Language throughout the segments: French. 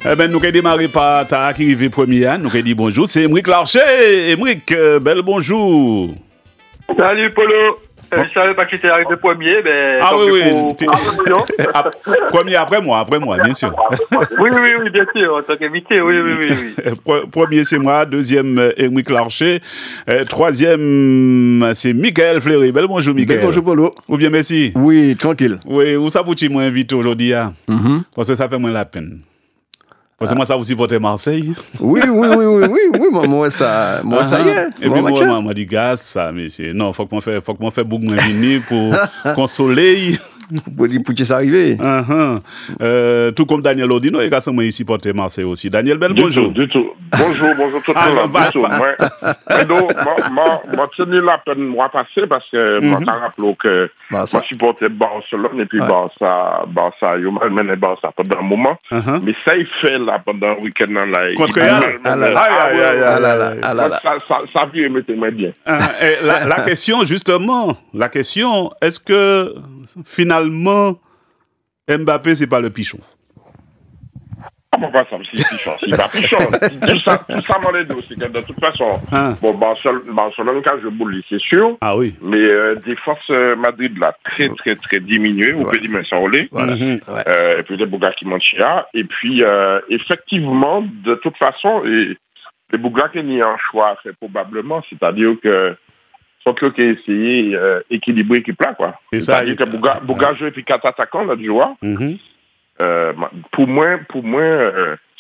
Eh ben, nous allons démarrer par Tara qui arrive premier. Nous allons dire bonjour. C'est Émeric Larcher. Émeric, bel bonjour. Salut Polo. Je savais pas que tu étais arrivé premier, mais... Ah oui, premier après moi, bien sûr. Oui, bien sûr, en tant qu'invité, oui. Premier, c'est moi. Deuxième, Émeric Larcher. Troisième, c'est Michael Fleury. Bel bonjour, Michael. Bel bonjour, Polo. Ou bien, merci. Oui, tranquille. Oui, où ça vous-tu moi invité aujourd'hui? Parce que ça fait moins la peine. Parce que moi, ça vous supportez Marseille. Oui, moi, ça y est. Et puis, moi, dis gaz, ça, mais non, faut que moi fait beaucoup moins venir pour consoler. Pour dire, pour ça arriver. Tout comme Daniel Odino, il a moi ici porter Marseille aussi. Daniel, bel bonjour. Du tout. Bonjour tout le monde. Moi, tenu la peine, moi, passer parce que, moi, t'as rappelé que, moi, supportais Barcelone et puis Barça, il m'a mené Barça pendant un moment. Mais ça, il fait là pendant un week-end là. Contre ça a vu mettre moi bien. La question, justement, est-ce que, finalement, Mbappé, c'est pas le pichon? Comment pas ça, c'est pichon? C'est pas pichon. Tout ça, mon aide, c'est que de toute façon, bon, Barcelone, quand je boule, c'est sûr. Ah oui. Mais défense Madrid, là, très diminuée, vous pouvez dire, mais ça roulé. Et puis, les Bougas qui montent là. Et puis, effectivement, de toute façon, les Bougas qui ont un choix fait probablement, c'est-à-dire que faut que essayer équilibrer l'équipe là, quoi. C'est-à-dire que Bouga joue et puis 4 attaquants, là, du joueur. Pour moi,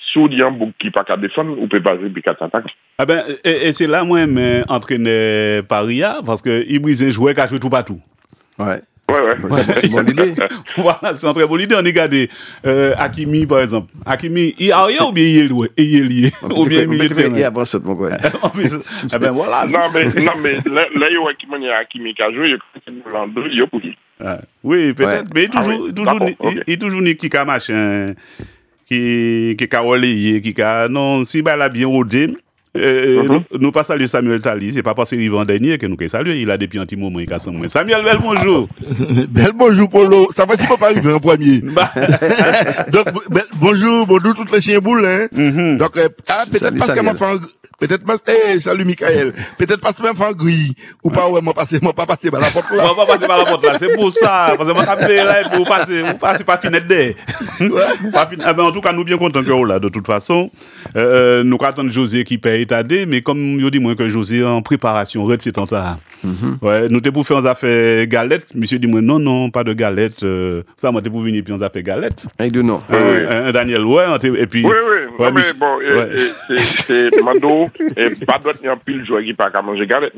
si on dit un Bouga qui pas qu'à défendre, on peut pas jouer et puis 4 attaquants. Ah ben, et c'est là, moi, entraîné Paria, parce que Ibrizin jouait qu'à jouer tout partout. Ouais. C'est une bonne idée. Voilà, c'est une très bonne idée. On est regardé Hakimi, par exemple. Hakimi, il a rien ou bien il est lié? Ou bien il est lié avant ça, mon gars. Eh ben voilà. Non, mais là, il y a Hakimi qui a joué, il y a l'an 2, il y a pour lui. Oui, peut-être, mais il est toujours ni qui a machin, qui a relayé, qui a. Non, si il a bien rodé. Nous pas saluer Samuel Tali, c'est pas parce qu'il arrive en dernier que nous saluer, il a depuis un petit moment, il casse moins. Samuel, bel bonjour. Bel bonjour, Polo. Ça va si pas arriver en premier. Donc, bonjour toutes les chiens boules, hein. Donc, peut-être parce que m'a fait salut Michael. Peut-être parce que m'a fait gris. Ou pas, moi pas passer par la porte là. Moi pas passer par la porte là, c'est pour ça. Parce que moi appelé là, pour passer pas finette d'air. En tout cas, nous bien contents que là, de toute façon. Nous attendons José qui paye Tadé, mais comme je dis moi que José en préparation, c'est tant ça. Ouais, nous t'es pour faire des affaires galettes, monsieur dit moi non, pas de galettes, ça moi t'es pour venir puis on a fait galettes. Non. Daniel et puis Oui, mais bon, c'est Mando et pas d'autre ni un pile joueur qui pas qu'à manger galettes.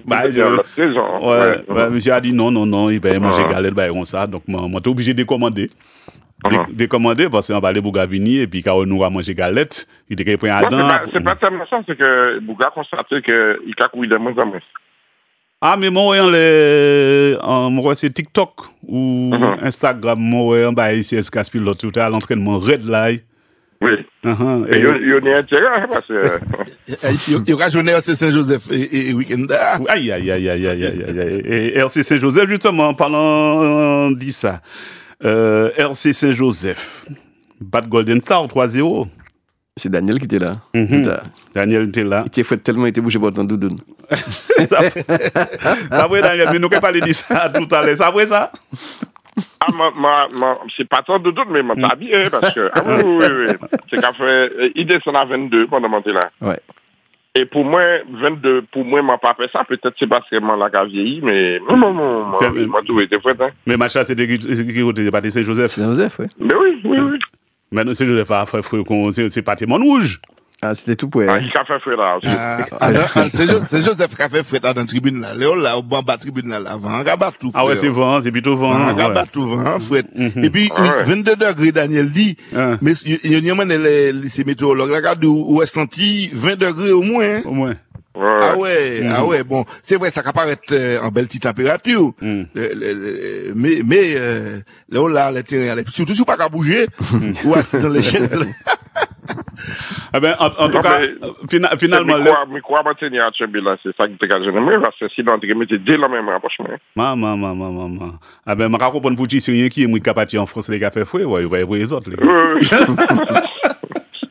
Monsieur a dit non, il va manger galettes comme ça, donc moi t'es obligé de commander. Décommander parce qu'on va aller Bougavini et puis quand on va manger galette, il était pris à dents. C'est pas tellement ça, c'est que Bouga constaté que il a couillé de moins en moins. Ah mais moi c'est TikTok ou Instagram, moi bah ici SKS pilote tout à l'entraînement Red Light. Oui. Et il y a intérêt parce que il y a joué RC Saint-Joseph et week-end. Aïe. Et RC Saint-Joseph justement parlant dit ça. RC Saint-Joseph, Bad Golden Star 3-0. C'est Daniel qui était là. Daniel était là. Il était fait tellement, il était bouché pour ton doudoune. Ça vrai, Daniel, mais nous ne parler de ça tout à l'heure. Ça vrai, ça? C'est pas tant de doute, mais je habillé parce que. Oui. C'est qu'à fait. Il descend à 22 pendant monter là. Ouais. Et pour moi, 22, m'a pas fait ça. Peut-être c'est parce que moi, la vieilli, mais non, moi, tout était fait. Mais Macha, c'était qui pas Saint-Joseph? Saint-Joseph, oui. Mais oui. Mais non, Saint-Joseph a fait c'est pas Témon Rouge. Ah, c'était tout pour elle. Ah, il a fait frais là aussi. C'est Joseph qui a fait frais dans la tribune là. Léo là, au banc de la tribune là, avant, rabat tout. Ah ouais, c'est vent, c'est plutôt vent. Rabat tout vent, frais. Et puis, 22 degrés, Daniel dit, mais il y a ces météorologues là, regarde où est senti 20 degrés au moins. Au moins. Ah ouais, bon, c'est vrai, ça peut paraître en belle petite température. Mais là, le terrain, surtout si vous pas qu'à bouger, ou assis dans les chaises. Eh ben, en tout cas, finalement. Mais quoi, maintenir à Tchèbila, c'est ça qui te gâche. Parce que sinon, tu mettais dès la même rapprochement. Maman. Ah ben, je comprends pour dire, c'est rien qui est capable en France, les gars fait fouet, ouais, il va y avoir les autres.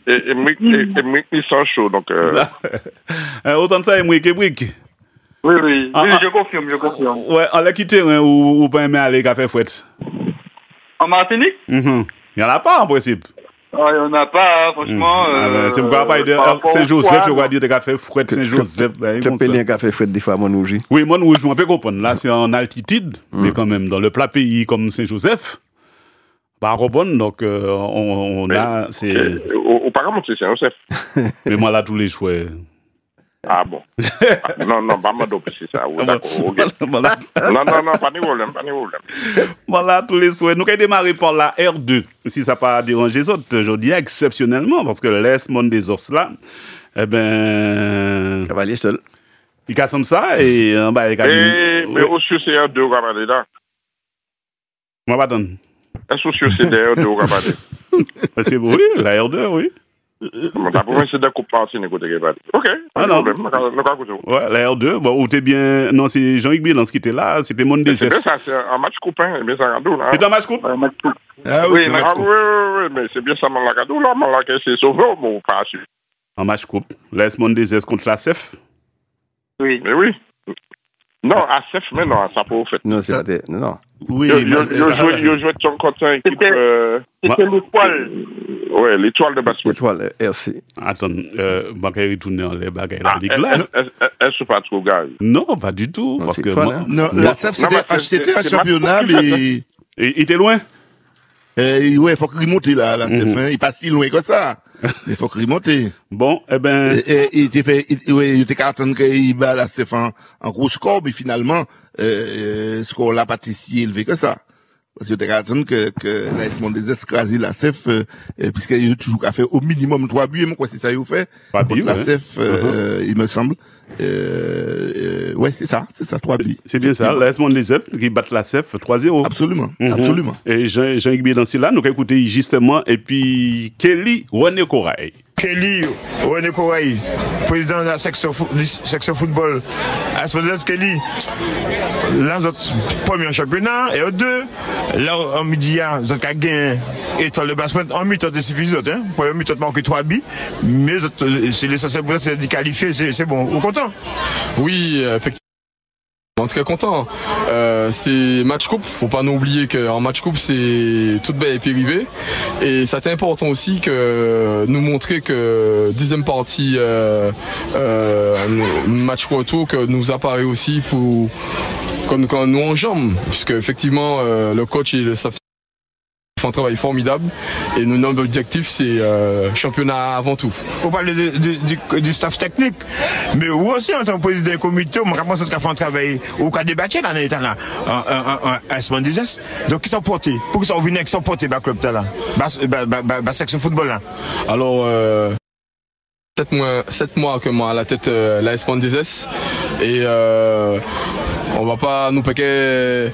et ils sont chauds, donc... Autant de ça, et brique. Oui, je confirme. Ouais, on l'a quitté, ou pas aimer aller café fouette. En Martinique? Il n'y en a pas, en principe. Il n'y en a pas, franchement. C'est pourquoi pas de Saint-Joseph, je vais dire de café fouette Saint-Joseph. Tu peux payer un café fouette des fois à Montrouge. Oui, Montrouge, je peux comprendre. Là, c'est en altitude, mais quand même, dans le plat pays comme Saint-Joseph, pas comprendre, donc on a... Au parlement, c'est Saint-Joseph. Mais moi, là, tous les choix... Ah bon. Non, pas mal c'est ça. Non, pas de problème. Voilà, tous les souhaits. Nous allons démarrer par la R2, si ça n'a pas dérangé les autres. Je dis exceptionnellement, parce que l'Est monde des os là, Cavalier seul. Il casse comme ça, et mais au sur c'est R2 au Cavalier là. Moi, pas donne. Est-ce que c'est R2 au Cavalier? C'est oui, la R2, oui. La province de Coupe Martinique, ok. Ah non. Ouais, la R2, bon, où t'es bien. Non, c'est Jean-Yves Bilan qui était là, c'était Monde des C'est ça, c'est un match coupin, mais ça cadeau là. C'est un match coupe? Ah oui, mais c'est bien ça, la cadeau là, c'est sauvé, bon, pas sûr. Un match coupe. L'Est Monde des contre la CEF? Oui. Mais oui. Non, à CEF, mais non, ça peut fait. Non, c'est pas non. Oui, il jouait contre une équipe. C'était l'étoile. Ouais, l'étoile de basket. L'étoile, RC. Attends, Bakay retourner en les bagailles la ligue là. Est-ce pas trop grave? Non, pas du tout. Parce que non, la CEF, c'était un championnat, mais. Il était loin? Ouais, il faut qu'il remonte là, la CEF. Il pas si loin que ça. Il faut qu'il remonte. Bon, il était qu'à attendre qu'il bat la CEF en gros score, mais finalement, score là pas si élevé que ça. Parce que t'es qu'à attendre que l'AS Mondes écrasé la CEF, puisqu'il a toujours qu'à faire au minimum 3 buts, moi, quoi, c'est ça, il fait. Pas but, la CEF, il me semble. Ouais, c'est ça, 3 buts. C'est bien ça, l'AS Mondes qui bat la CEF 3-0. Absolument. Et Jean-Yves Bédancy là, nous allons écouter justement, et puis Kelly René Corail. Kelly René Corail, président de la section football. AS Mondes Kelly, là, vous êtes premier en championnat, et deux, là, en midi, vous êtes qu'à gagner étoile de basket, en mi-temps, c'est suffisant, hein. Pour mi-temps, manquer 3 buts, mais c'est l'essentiel pour ça, c'est qualifié, c'est bon. Vous êtes content? Oui, effectivement. Très content. C'est match coupe. Faut pas nous oublier qu'en match coupe c'est toute belle et périvée. Et c'est important aussi que nous montrer que deuxième partie match retour que nous apparaît aussi pour quand nous enjambes, puisque effectivement le coach et le staff font un travail formidable et notre objectif c'est championnat avant tout. On parle du staff technique, mais vous aussi en tant que président du comité, on pense qu'on fait un travail au cas débattu dans l'état là, à ce moment. Donc ils sont portés, pour qu'ils soient venus, qu'ils sont portés par club là, section football là. Alors 7 mois que moi à la tête l'AS Mondes et on va pas nous paquer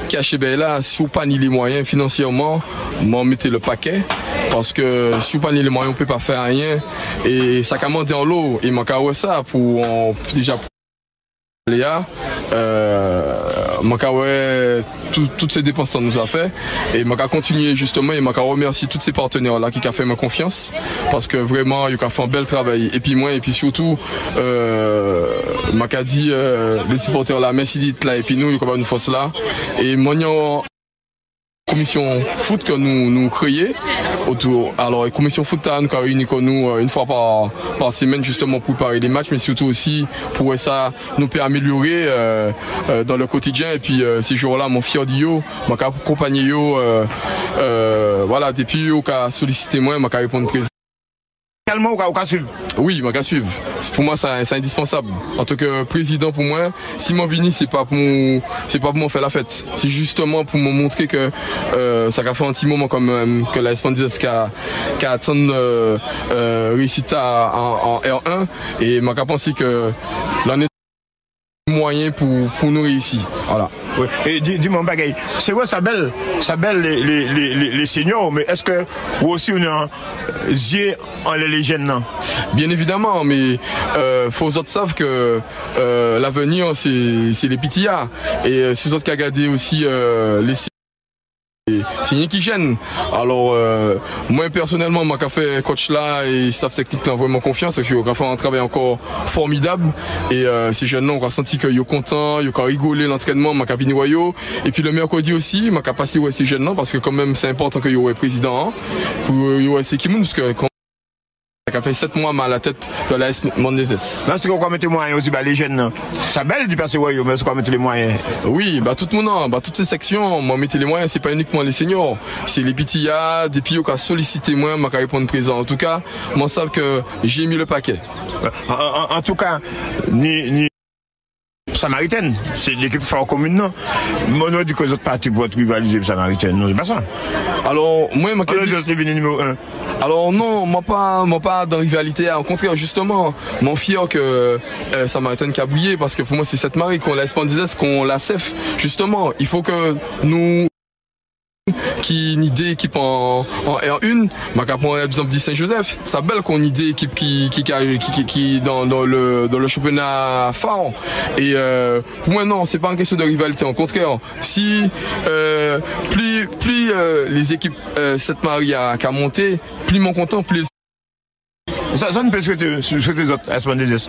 cacher ben là si on pas ni les moyens financièrement moi mettez le paquet parce que si on pas ni les moyens on peut pas faire rien et ça commence dans l'eau et manque ça pour déjà Léa toutes ces dépenses ça nous a fait et m'a continuer justement et m'a remercier tous ces partenaires là qui a fait ma confiance parce que vraiment ils ont fait un bel travail et puis surtout m'a dit les supporters là merci d'être là et puis nous il y a une force là et moi commission foot que nous créons autour. Alors, la commission foot nous réunit nous une fois par semaine justement pour préparer les matchs, mais surtout aussi pour ça nous peut améliorer dans le quotidien. Et puis ces jours-là, mon fier d'yo, m'a accompagné yo, voilà, depuis yo qu'a sollicité moi, m'a répondre présent. Calmement au cas suivre. Oui, m'a suivre. Pour moi, c'est indispensable. En tant que président, pour moi, si mon vini, c'est pas pour moi faire la fête. C'est justement pour me montrer que ça a fait un petit moment comme que la Mondes qui a atteint réussite en R1 et m'a pensé que l'année moyen pour nous réussir. Voilà. Oui. Et dis-moi bagaille, c'est vrai ça belle les seniors, mais est-ce que vous aussi on a yeux en les jeunes non? Bien évidemment, mais faut autres savent que l'avenir c'est les PTA et si autres qu'à garder aussi les c'est rien qui gêne. Alors, moi personnellement, m'a fait coach là et staff technique là vraiment confiance. Parce qu'il a fait un travail encore formidable. Et ces jeunes là, on a senti qu'ils sont contents, ils ont rigolé l'entraînement, m'a venu noyau. Et puis le mercredi aussi, m'a passé ouais ces jeunes là parce que quand même c'est important qu'il y ait président pour ouais c'est qui parce que qui a fait 7 mois à la tête de la Mendes. Parce qu'on va mettre les moyens aussi, les jeunes. Ça belle du passé, ouais, mais on va mettre les moyens. Oui, tout le monde, toutes ces sections, moi, mettre les moyens, c'est pas uniquement les seniors. C'est les pitillas, des pions qui ont sollicité moi, m'a répondre présent. En tout cas, moi, savent que j'ai mis le paquet. En tout cas, ni Samaritaine, c'est l'équipe fort commune, non? Mon dit que les autres partis pour être rivalisés Samaritaine, non, c'est pas ça. Alors, moi, on est venu numéro 1. Alors non, moi pas dans rivalité. Au contraire, justement, mon fier que Samaritaine qui a brillé parce que pour moi c'est cette marque qu'on la Spondises, qu'on la CEF. Justement, il faut que nous qui ni des équipes en R1, ma par exemple dit Saint-Joseph, ça belle qu'on idée équipe qui dans le championnat phare. Et pour moi non, c'est pas une question de rivalité. Au contraire, si plus les équipes cette Marie a monté, plus mon content, plus ça ne peut souhaiter les autres à Spondises.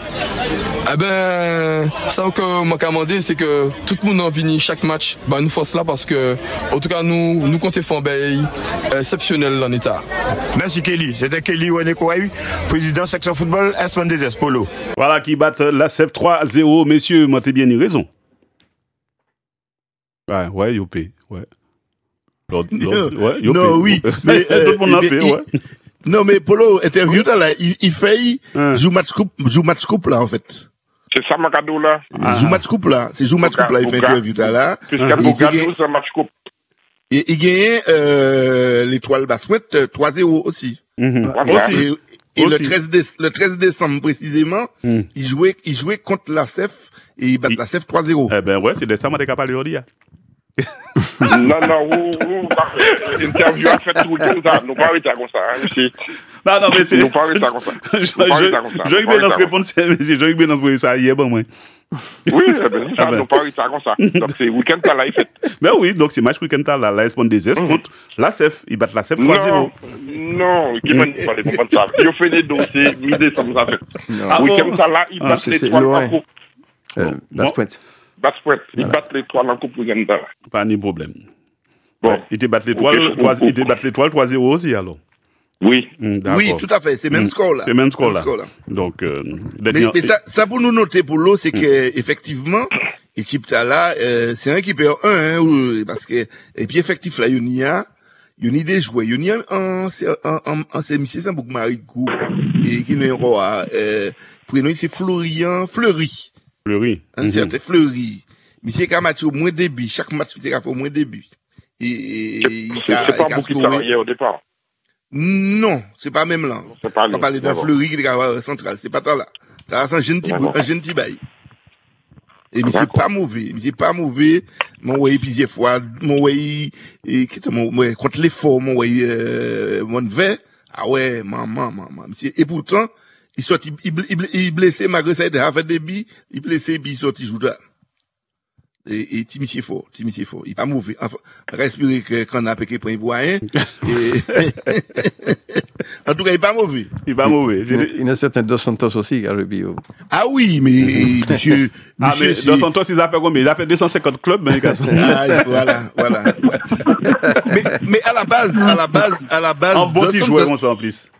Eh ben, ça que m'a commandé, c'est que tout le monde en vini chaque match, nous force là parce que, en tout cas, nous comptons faire un bail exceptionnel en état. Merci Kelly. C'était Kelly Wanekouaï, président section football à Spondises Polo. Voilà qui battent la CEF 3-0. Messieurs, moi t'es bien eu raison. Ouais, Yopé, ouais. Non, oui. Mais, tout le monde l'a fait, ouais. Non, mais Polo, interview là, il fait, joue match coupe là, en fait. C'est ça, ma cadeau là. Joue match coupe là. C'est joue match coupe là, il fait interview là. Puisqu'il y a Bogado, c'est match coupe. Et il gagne, l'étoile basket 3-0 aussi. Aussi. Et le 13 décembre, précisément, il jouait contre la CEF, et il bat la CEF 3-0. Eh ben, ouais, c'est de ça, moi, t'es capable de dire. Non, l'interview a fait tout le temps, nous pas arrêter comme ça, monsieur. Non, mais c'est. Nous pas arrêter comme ça. J'ai eu bien dans ce réponse, monsieur, j'ai eu bien dans ce ça hier, bon, moi. Oui, nous pas arrêter comme ça. Donc, c'est week-end, t'as là, il fait. Ben oui, donc c'est match week-end, t'as là, la Spondises contre la CEF. Ils battent la CEF 3-0. Non, qui m'a dit, fallait comprendre ça. Ils ont fait des dossiers, mi-décembre, ça fait. Week-end, t'as là, ils battent les 3 en coupe. Ils battent l'étoile en coupe pour gagner. Pas de problème. Bon. Ils te battent l'étoile 3-0 aussi, alors. Oui. Oui, tout à fait. C'est même score là. C'est même score là. Donc, mais ça pour nous noter pour l'eau, c'est que, effectivement, l'équipe là, c'est un qui perd 1, parce que, et puis effectif là, il y a des joueurs, il y a en c'est beaucoup Maricou, et qui n'est pas, pour nous, c'est Fleury. Un certain Fleury. Monsieur Kamacho, au moins début. Chaque match, monsieur Kamacho, au moins début. C'est pas beaucoup qui travaillait au départ. Non, c'est pas même là. C'est pas on va parler d'un Fleury qui est central. C'est pas tant là. T'as un jeune petit bail. Et monsieur pas mauvais. Monsieur pas mauvais. Mon way plusieurs fois. Mon way, contre l'effort, mon way, mon verre. Ah ouais, maman. Monsieur, et pourtant, il blessé, malgré ça, il a fait des billes, il blessé, puis il sorti joueur. Et Timothy fort. Il pas mauvais. Enfin, respirer quand on a péché pour un boyen. En tout cas, il pas mauvais. Il y a un certain Dos Santos aussi, qui a Rubio. Ah oui, mais, monsieur. Ah, mais Dos Santos, ils a fait combien? Il a fait 250 clubs, mais voilà. Mais à la base. En bon petit joueur, on s'en plus.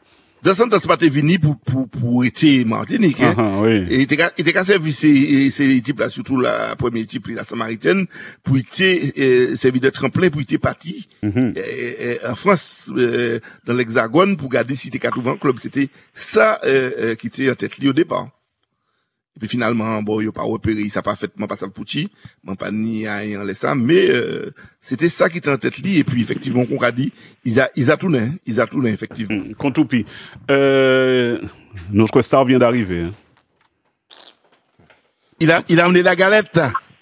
Dos Santos pas venu pour être Martinique, hein. Oui. Et il était qu'à servir ces types là, surtout la première type, la Samaritaine, pour être, servi de tremplin, pour être parti, en France, dans l'Hexagone, pour garder si t'es 80 club. C'était ça, qui était en tête liée au départ. Et puis finalement, bon, il a pas repéré, ça pas fait, pas ça Pucci, pas ni rien laissant, mais, c'était ça qui était en tête liée, et puis effectivement, qu'on a dit, ils a tourné, effectivement. Kontoupi. Notre star vient d'arriver, hein. Il a amené la galette.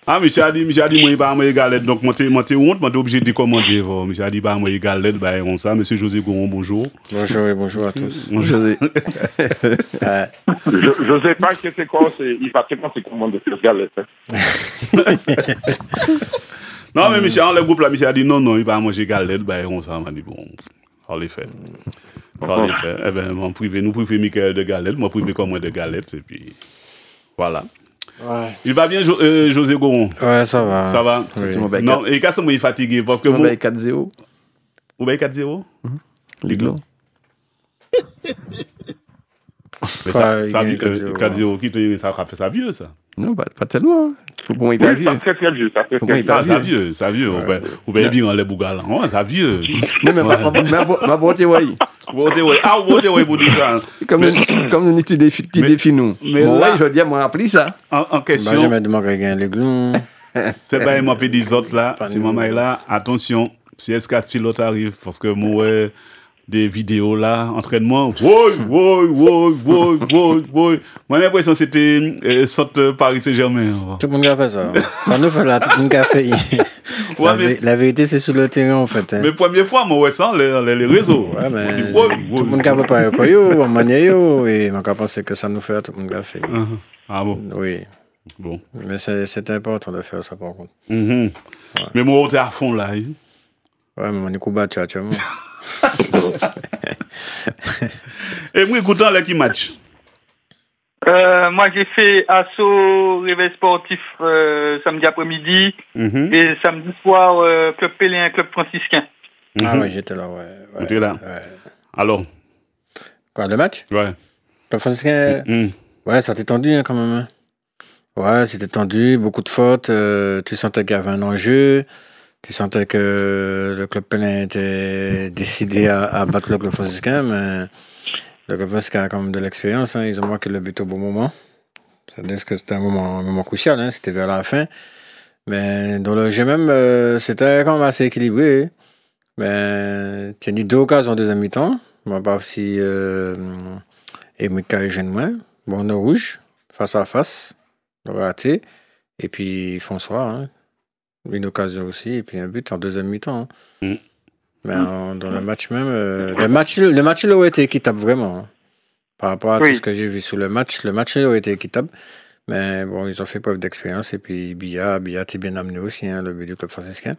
Ah, monsieur a dit, moi, il va amener galette. Donc, moi, t'es honte, moi, t'es obligé de commander, monsieur a dit, bah, moi, galette, bah, on ça. Monsieur José Gouron, bonjour. Bonjour et bonjour à tous. José. Je sais pas c'est quoi, il va tellement se commander cette galette. Non, mais Michel, le groupe là, Michel a dit non, il va manger galette, ben, on s'en va dit bon, on les fait. Ça, on les fait. Eh ben, nous privons Michael de galette, moi, privé comme moi de galette, et puis, voilà. Ouais. Il va bien, José Goron? Ouais, ça va. Ça va? Oui. Non, et qu'est-ce que moi, fatigué? Parce que moi. Vous 4-0. Vous avez 4-0? L'Igloo. Mais ça 4-0, qui te ça fait ça vieux, ça? Non, pas tellement. Pour moi, il est vieux. Très très vieux, ça fait Ça vieux. Vous pouvez bien les bougas là. Ouais, ça vieux. Non, mais ma bonté, oui. Ah, bonté, oui, vous dites ça. Comme nous défi nous. Mais là, je dis, moi, appris ça. En question. Je me demande quelqu'un l'Igloo. C'est pas moi, puis des autres là. C'est maman là. Attention, si est-ce pilote arrive, parce que moi, des vidéos là, entraînement, moi j'ai l'impression que c'était sorte Paris Saint-Germain. Tout le monde a fait ça. Ça nous fait là, tout le monde a fait. La vérité, c'est sur le terrain en fait. Mais première fois, moi, sans les réseaux. Ouais, mais tout le monde a préparé quoi, en manière, et on a pensé que ça nous fait, tout le monde a fait. Ah bon? Oui. Bon. Mais c'est important de faire ça par contre. Ouais. Mais moi, t'es à fond là. Ouais, mais on est combattu actuellement. Et moi, écoutant là qui match. Moi, j'ai fait assaut réveil sportif samedi après-midi et samedi soir club Péléen, club franciscain. Ah ouais, j'étais là, ouais. J'étais là. Ouais. Alors. Quoi, le match? Ouais. Club franciscain. Ouais, ça t'est tendu hein, quand même. Hein. Ouais, c'était tendu, beaucoup de fautes. Tu sentais qu'il y avait un enjeu. Tu sentais que le club Péléen était décidé à battre le club franciscain, mais le club franciscain a quand même de l'expérience. Hein. Ils ont marqué le but au bon moment. C'est-à-dire que c'était un moment crucial, hein. C'était vers la fin. Mais dans le jeu même, c'était quand même assez équilibré. Mais tu as dit 2 occasions en deuxième mi-temps. Bon, pas si Emeka et Genouin. Bon, on est rouge, face à face, raté. Et puis François, hein. Une occasion aussi, et puis un but en deuxième mi-temps. Hein. Mais dans le match même, le match là aurait été équitable vraiment. Hein. Par rapport à tout ce que j'ai vu sur le match là aurait été équitable. Mais bon, ils ont fait preuve d'expérience, et puis Bia t'est bien amené aussi, hein, le but du club franciscain.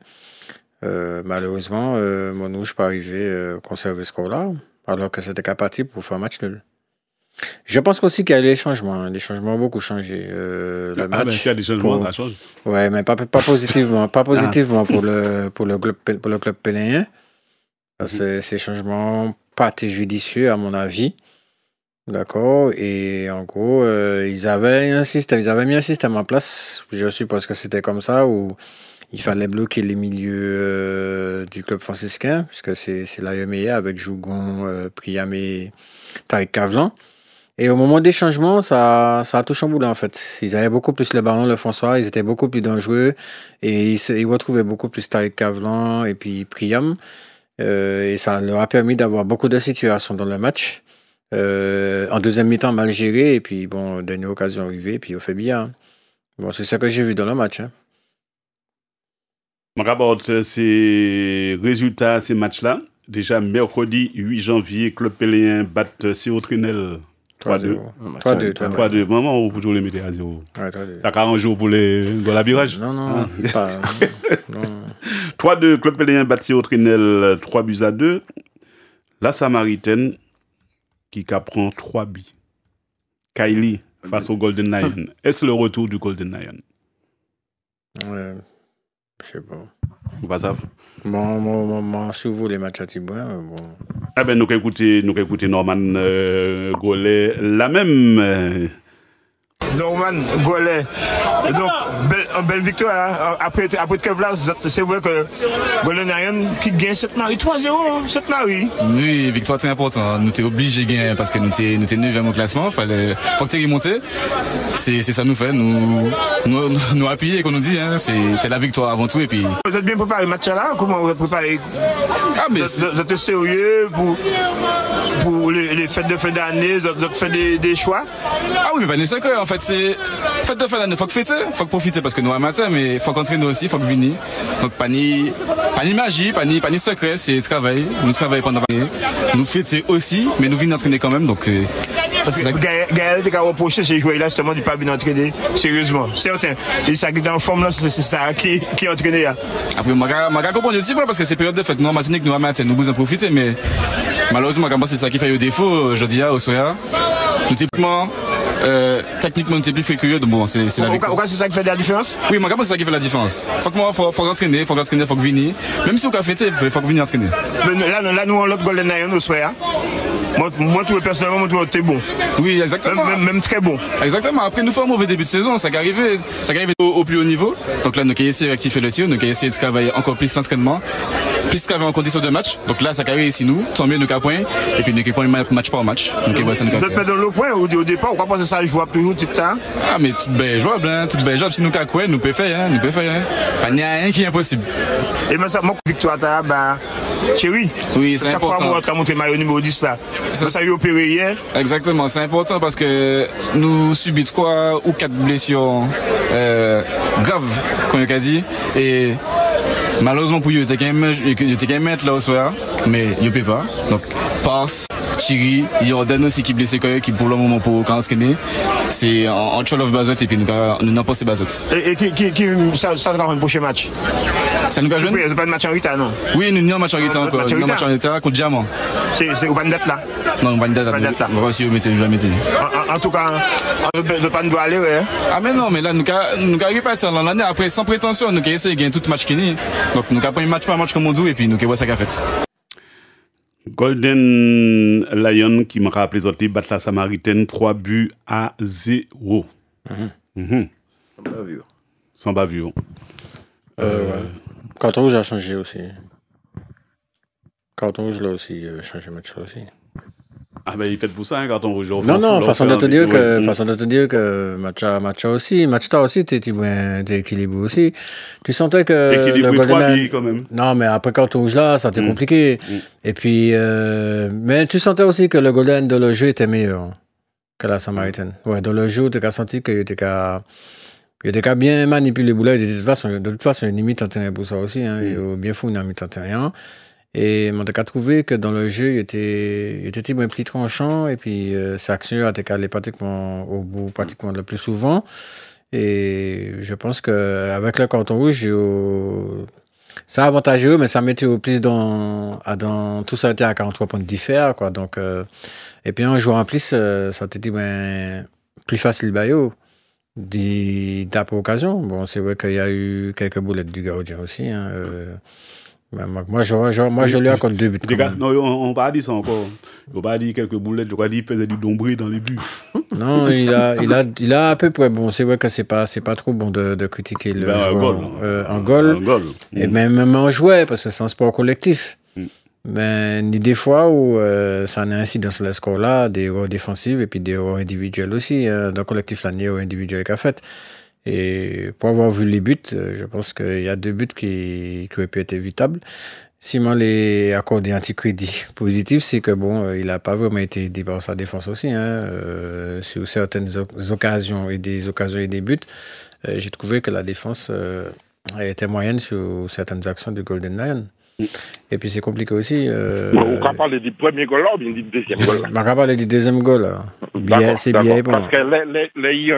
Malheureusement, Monouche n'est pas arrivé à conserver ce score-là, alors que c'était compatible pour faire un match nul. Je pense aussi qu'il y a des changements. Hein. Les changements ont beaucoup changé. Le match. Ben, s'il y a des changements, ça change. Ouais, mais pas positivement. Pas positivement pour le club péléen. Ces changements pas été judicieux, à mon avis. D'accord. Et en gros, ils avaient mis un système en place. Je suppose que c'était comme ça, où il fallait bloquer les milieux du club franciscain, puisque c'est l'AEMEA avec Jougon, Priam et Tariq Cavlan. Et au moment des changements, ça a tout chamboulé en fait. Ils avaient beaucoup plus le ballon, le François, ils étaient beaucoup plus dangereux et ils retrouvaient beaucoup plus Tariq Cavlan et puis Priam. Et ça leur a permis d'avoir beaucoup de situations dans le match. En deuxième mi-temps, mal géré, et puis bon, dernière occasion arrivée, puis on fait bien. Bon, c'est ça que j'ai vu dans le match. Hein. Je rapporte ces résultats, ces matchs-là. Déjà, mercredi 8 janvier, Club Péléen bat CO Trinel 3-2. 3-2. Maman, vous pouvez les mettre à 0. Ouais, 3-2. Ça 40 jours pour les goals à virage? Non. 3-2, Club Péléen bat CO Trinel 3-2. La Samaritaine qui prend 3 buts. Kylie face au Golden Lion. Est-ce le retour du Golden Lion? Ouais, je sais pas. Pas ça. Bon, si vous voulez les matchs à Tibouin, bon. Ah ben, nous écouter Norman Goulet, la même. Norman Goulet. Donc, belle victoire. Après que c'est vrai que Golden Lion qui gagne 7-Marie 3-0, 7-Marie. Oui, victoire très importante. Nous sommes obligés de gagner parce que nous sommes 9e au classement. Faut que tu remontes. C'est ça nous fait. Nous appuyer, qu'on nous dit. Hein, c'est la victoire avant tout. Et puis... Vous êtes bien préparé le match là? Comment vous êtes préparé? Vous êtes sérieux pour les fêtes de fin d'année? Vous êtes fait des choix? Ah oui, mais pas nécessaire. En fait, c'est fête de fin d'année. Faut que fêter, faut que profiter parce que nous amateurs, mais faut qu'entraîner aussi, faut que venir. Donc, Pas ni magie, pas ni secret, c'est travail. Nous travaillons pendant l'année. Nous fêtons aussi, mais nous venons entraîner quand même, donc parce que Gaël a reproché ces joueurs-là justement de ne pas venir entraîner sérieusement. Certains. Et ça qui est en forme là, c'est ça qui est entraîné. Après, je comprends aussi parce que c'est période de fête. Nous, en Martinique, nous, nous besoin de profiter, mais malheureusement, c'est ça qui fait le défaut, je dis, au soir. Typiquement, techniquement, nous sommes plus fréquents, donc bon, c'est la victoire. Pourquoi c'est ça qui fait la différence? Oui, c'est ça qui fait la différence. Faut entraîner, faut venir. Même si on a fêté, il faut venir entraîner. Mais là, nous, on l'autre Golden Lion au soir. Moi, tout personnellement, moi, t'es bon. Oui, exactement. Même très bon. Exactement. Après, nous faisons un mauvais début de saison. Ça arrive au plus haut niveau. Donc là, nous avons essayé de rectifier le tir. Nous avons essayé de travailler encore plus l'entraînement. Plus travailler en condition de match. Donc là, ça arrive ici, nous. Tant mieux, nous avons point. Et puis, nous avons point match par match. Donc, vous êtes pas dans le point au départ. Pourquoi penser ça, je vois toujours tout ça? Ah, mais toute belle jouable, hein. Toute belle job. Si nous avons quoi, nous pouvons faire, hein. Nous pouvons faire, hein. Pas n'y a rien qui est impossible. Et moi, ça, mon victoire, Thierry. Oui, c'est important. Chaque fois, tu as montré maillot numéro 10 là. Ça a eu opéré hier. Exactement, c'est important parce que nous subissons 3 ou 4 blessures graves, comme on a dit. Et malheureusement pour eux, il y a qu'un mettre là au soir, mais il ne peut pas. Donc, passe, Thierry, Jordan aussi qui est blessé qui pour le moment pour entraîner. C'est en Tcholov Bazot et puis nous n'avons pas ces Bazot. Et ça sera un prochain match? Ça nous a joué? Oui, il n'y a pas de match en retard, non? Oui, nous n'avons pas de match en retard encore. Nous avons un match en retard contre Diamant. C'est pas une date là? Non, pas une date là. On va voir si vous mettez, je vais mettre. En tout cas, on ne pas nous aller, ouais. Ah, mais non, mais là, nous avons passé l'année après sans prétention. Nous avons essayé de gagner tout match qui n'est. Donc, nous avons pris match par match comme on dit et puis nous avons voir ça qu'a fait. Golden Lion qui m'a rappelé les battre la Samaritaine 3-0. Sans bavure. Carton rouge a changé aussi. Carton rouge là aussi changé match là aussi. Ah ben il fait pour ça un carton rouge. Non, façon de te dire que match aussi t'es équilibré aussi. Tu sentais que le Golden quand même. Non, mais après carton rouge là, ça t'est compliqué. Et puis mais tu sentais aussi que le Golden de le jeu était meilleur que la Samaritaine. Ouais, dans le jeu, tu as senti qu'il était qu'à bien manipuler les boulets. De toute façon, il y a une limite en terrain pour ça aussi. Hein. Il a bien fou une limite en terrain. Et on a trouvé que dans le jeu, il était moins plus tranchant. Et puis, sa action a été calée pratiquement au bout, pratiquement le plus souvent. Et je pense qu'avec le carton rouge, c'est avantageux, mais ça mettait au plus dans tout ça a été à 43 points de différence, quoi. Donc, et puis en jouant en plus, ça a été plus facile, d'après occasion. Bon, c'est vrai qu'il y a eu quelques boulettes du gardien aussi. Hein, moi, je lui accorde 2 buts. Non, on va pas dire ça encore. On va pas dire quelques boulettes. On va dire qu'il faisait du dombré dans les buts. Non, il a à peu près. Bon, c'est vrai que c'est pas trop bon de critiquer le joueur en goal. Et même en jouet, parce que c'est un sport collectif. Mais ni des fois où ça a une incidence sur le score là, des erreurs défensives et puis des erreurs individuelles aussi. Dans le collectif, là, il y a des erreurs individuelles qu'a fait. Et pour avoir vu les buts, je pense qu'il y a 2 buts qui auraient pu être évitables. Si on les accorde un petit crédit positif, c'est que bon, il n'a pas vraiment été aidé par sa défense aussi. Sur certaines occasions et des buts, j'ai trouvé que la défense était moyenne sur certaines actions du Golden Lion. Et puis c'est compliqué aussi. On va parler du premier goal là ou bien du deuxième goal là? On va parler du deuxième goal là. C'est bien bon. Parce que les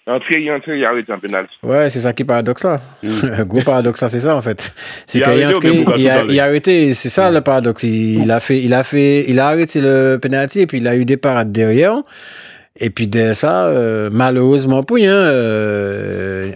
entrée, il a arrêté un pénalty. Ouais, c'est ça qui est paradoxal. Gros paradoxe, c'est ça en fait. C'est qu'il a arrêté, c'est ça le paradoxe. Il a arrêté le pénalty et puis il a eu des parades derrière. Et puis de ça, malheureusement pour rien,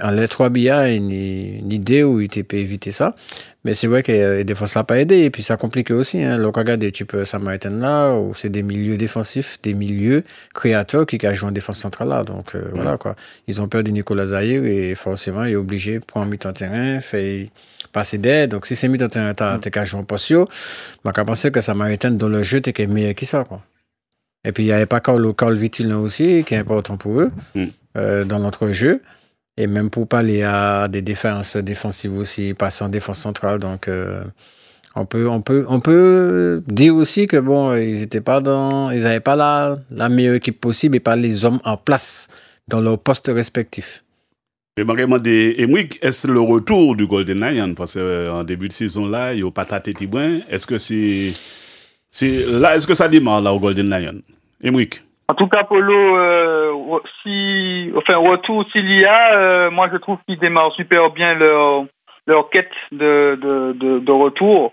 en les 3 billards, une idée où il peut éviter ça. Mais c'est vrai que des fois ça n'a pas aidé. Et puis ça complique aussi. Hein. Donc regarde des types Samaritan là, où c'est des milieux défensifs, des milieux créateurs qui jouent en défense centrale là. Donc voilà quoi. Ils ont peur de Nicolas Zahir et forcément il est obligé de prendre mi-temps terrain, fait passer d'aide. Donc si c'est mi-temps terrain, t'es qu'à jouer en postio, je pense que Samaritan dans le jeu, t'es meilleur que ça quoi. Et puis il n'y avait pas Carl Vitulin aussi, qui est important pour eux, dans notre jeu. Et même pour parler à des défenses défensives aussi, passer en défense centrale. Donc, on peut dire aussi que bon, ils n'avaient pas la meilleure équipe possible et pas les hommes en place dans leurs postes respectifs. Mais je me demande, est-ce le retour du Golden Lion? Parce qu'en début de saison, là, il n'y a pas de Tibouin. Est-ce que est-ce que ça démarre là au Golden Lion? Emric? En tout cas, Polo, retour s'il y a, moi je trouve qu'ils démarrent super bien leur quête de retour.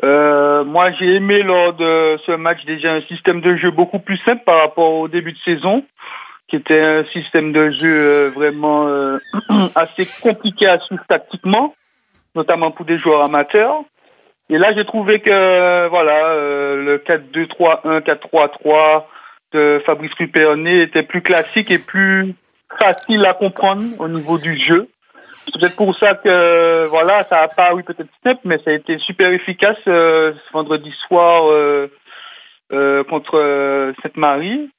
Moi, j'ai aimé lors de ce match déjà un système de jeu beaucoup plus simple par rapport au début de saison, qui était un système de jeu vraiment assez compliqué à suivre tactiquement, notamment pour des joueurs amateurs. Et là, j'ai trouvé que le 4-2-3-1, 4-3-3 de Fabrice Ruperné était plus classique et plus facile à comprendre au niveau du jeu. C'est peut-être pour ça que ça a paru peut-être simple, mais ça a été super efficace ce vendredi soir contre Sainte-Marie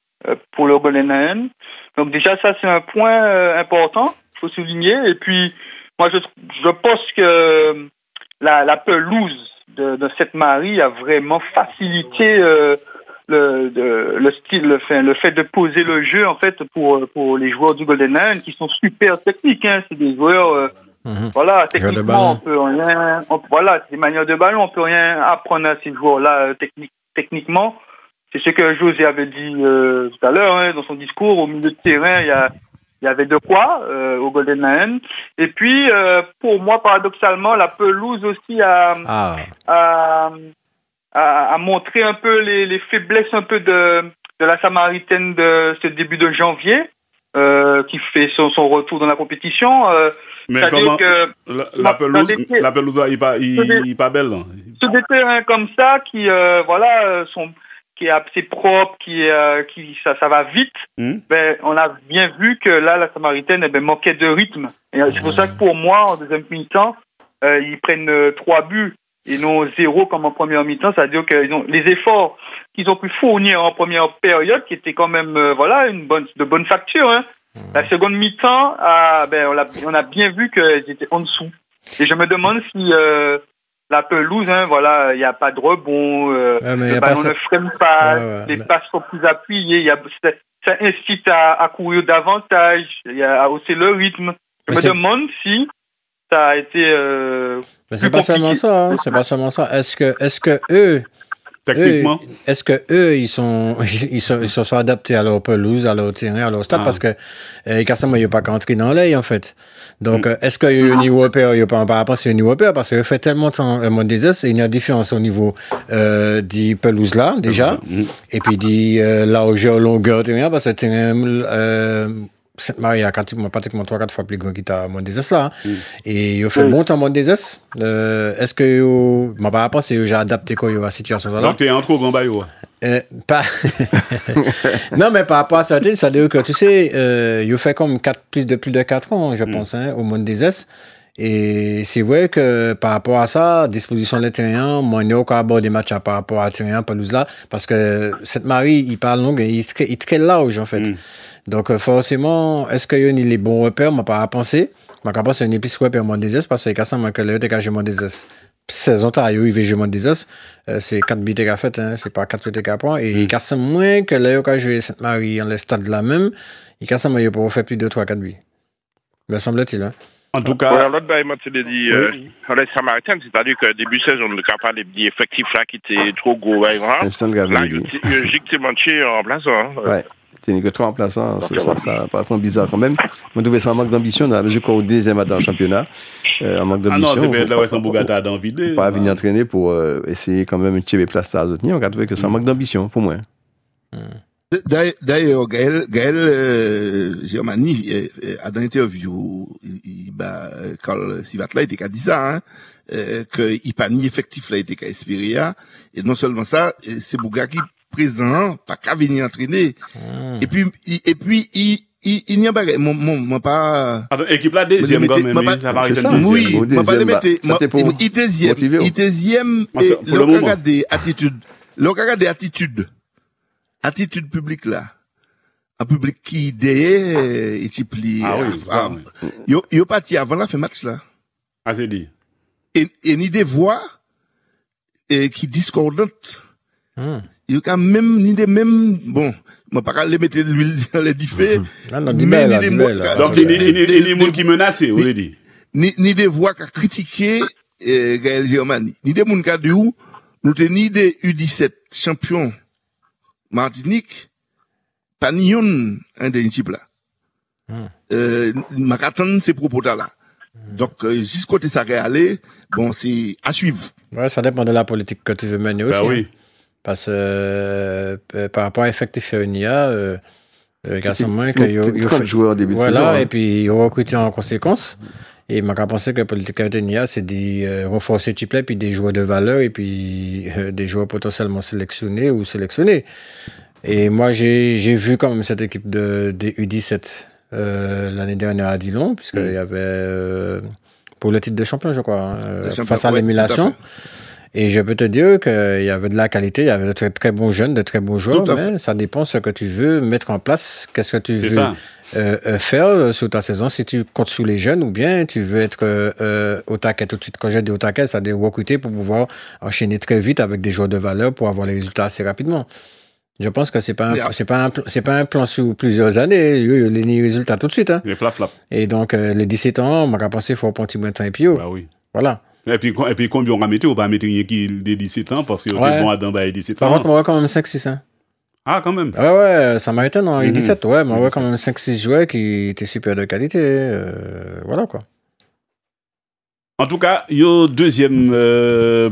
pour le Golden Lion. Donc déjà ça c'est un point important, il faut souligner. Et puis moi je pense que la pelouse de Sainte-Marie a vraiment facilité le style, le fait de poser le jeu en fait pour les joueurs du Golden Lion qui sont super techniques. Hein. C'est des joueurs, techniquement on peut rien, c'est des manières de ballon, on peut rien apprendre à ces joueurs-là techniquement. C'est ce que José avait dit tout à l'heure dans son discours. Au milieu de terrain, il y avait de quoi au Golden Lion. Et puis pour moi, paradoxalement, la pelouse aussi a montré un peu les faiblesses un peu de la Samaritaine de ce début de janvier, qui fait son retour dans la compétition. Mais comment la pelouse est pas belle. Hein. Sur des terrains comme ça qui qui est assez propre, ça va vite. Ben, on a bien vu que là la Samaritaine manquait de rythme. Et c'est pour ça que pour moi en deuxième mi-temps ils prennent 3 buts. Et non 0 comme en première mi-temps, c'est-à-dire que les efforts qu'ils ont pu fournir en première période, qui étaient quand même de bonne facture. Hein. La seconde mi-temps, on a bien vu qu'ils étaient en dessous. Et je me demande si la pelouse, il n'y a pas de rebond, le ballon ne freine pas, les passes sont plus appuyées, ça incite à courir davantage, à hausser le rythme. Je me demande si ça a été mais c'est pas seulement ça, c'est pas seulement ça. Est-ce que eux techniquement ils se sont adaptés à leur pelouse, à leur terrain, à leur stade parce que Kassama il a pas qu'entrer dans l'œil en fait. Donc est-ce qu'il y a un niveau repère, il y a pas par rapport à un niveau repère parce que fait tellement de temps monde des S, il y a une différence au niveau des pelouses là déjà et puis dit largeur, longueur terrain parce que terrain Sainte-Marie a pratiquement 3-4 fois plus grand qu'il t'a Monde des S là. Et il a fait bon temps Monde des S. Est-ce que par rapport à ça, j'ai adapté quoi à la situation là? Donc tu es en trop grand baillot. Pas non mais par rapport à ça, ça veut dire que tu sais il a fait comme plus de 4 ans je pense au Monde des S. Et c'est vrai que par rapport à ça, disposition de terrain, moi, il n'y a aucun abord des matchs par rapport à terrain, pelouse là, parce que Sainte-Marie, il parle long, il est très large, en fait. Donc, forcément, est-ce qu'il y a les bons repères? Moi, pas à penser. Moi, quand c'est une plus repère Monde des S, parce que quand ça, que le TK Monde des S, saison Ontario, il veut Monde des S, c'est 4 buts TK fait, c'est pas 4 TK points. Et quand c'est moins que le TK joué Sainte-Marie en le stade là même, il quand ça, il peut faire plus de 3-4 buts. Me semble-t-il, hein. En tout cas, l'autre bail, moi, tu l'as dit, les Samaritains, c'est-à-dire que début saison, on n'a pas des effectifs là qui étaient trop gros. Là, j'ai manché en remplaçant. Ouais, c'était que 3 remplaçants, ça paraît un bizarre quand même. On trouvait ça un manque d'ambition, dans la mesure qu'au deuxième dans le championnat, un manque d'ambition. Ah non, c'est bien là, c'est un Bougata d'envie de. Pas venir entraîner pour essayer quand même de tirer place à Zotni, on a trouvé que c'est un manque d'ambition, pour moi. D'ailleurs, Gaël Germani, à dans l'interview, Carl Sivatla était qu'à dit ça, que il pas ni effectif là, était qu'à espérer, et non seulement ça, c'est Bouga qui présent, pas qu'à venir entraîner. Et puis, il n'y a pas, mon pas. Attends, équipe là, deuxième, quand même, ça va être oui, m'a pas le mettre, il deuxième, le cas des attitudes, attitude publique là, un public qui derrière et type yo parti avant la fin match là. Ah c'est dit. Et ni des voix qui discordantes. Il y a même ni des mêmes bon, moi pas les mettre l'huile dans les diffés. Donc il y a des gens qui menacent, vous le dites. Ni des voix qui critiquent Gaël Germani, ni des gens qui ont dit où nous tenons ni des U17 champions Martinique, pas ni un des types là. Ma qu'attendre ces propos-là. Donc, jusqu'à côté ça va aller, bon, c'est à suivre. Ouais, ça dépend de la politique que tu veux mener aussi. Bah oui. Hein. Parce que par rapport à l'effectif FENIA, il y a seulement qu'il faut jouer en début de saison. Voilà, et puis il recrute en conséquence. Et je pense que la politique FENIA, c'est de renforcer type là, puis des joueurs de valeur, et puis des joueurs potentiellement sélectionnés ou sélectionnés. Et moi, j'ai vu quand même cette équipe des U17 l'année dernière à Dillon, puisqu'il y avait pour le titre de champion, je crois, face à l'émulation. Et je peux te dire qu'il y avait de la qualité, il y avait de très, très bons jeunes, de très bons joueurs, mais ça dépend de ce que tu veux mettre en place, qu'est-ce que tu veux faire sur ta saison, si tu comptes sur les jeunes ou bien tu veux être au taquet tout de suite. Quand j'ai dit au taquet, ça veut dire recruter pour pouvoir enchaîner très vite avec des joueurs de valeur pour avoir les résultats assez rapidement. Je pense que c'est pas un plan sur plusieurs années, les résultats tout de suite. Hein. Les flap. Et donc, les 17 ans, on m'a pensé qu'il faut prendre un petit temps et puis bah oui. Voilà. Et puis combien on va mettre, on va mettre rien qui des 17 ans parce que c'est bon à dans 17 ans. Par contre, on va quand même 5-6 hein. Ah, quand même. Ouais, Samaritain dans les 17, ouais, mais on va quand même 5-6 joueurs qui étaient super de qualité. Voilà quoi. En tout cas, il y a deuxième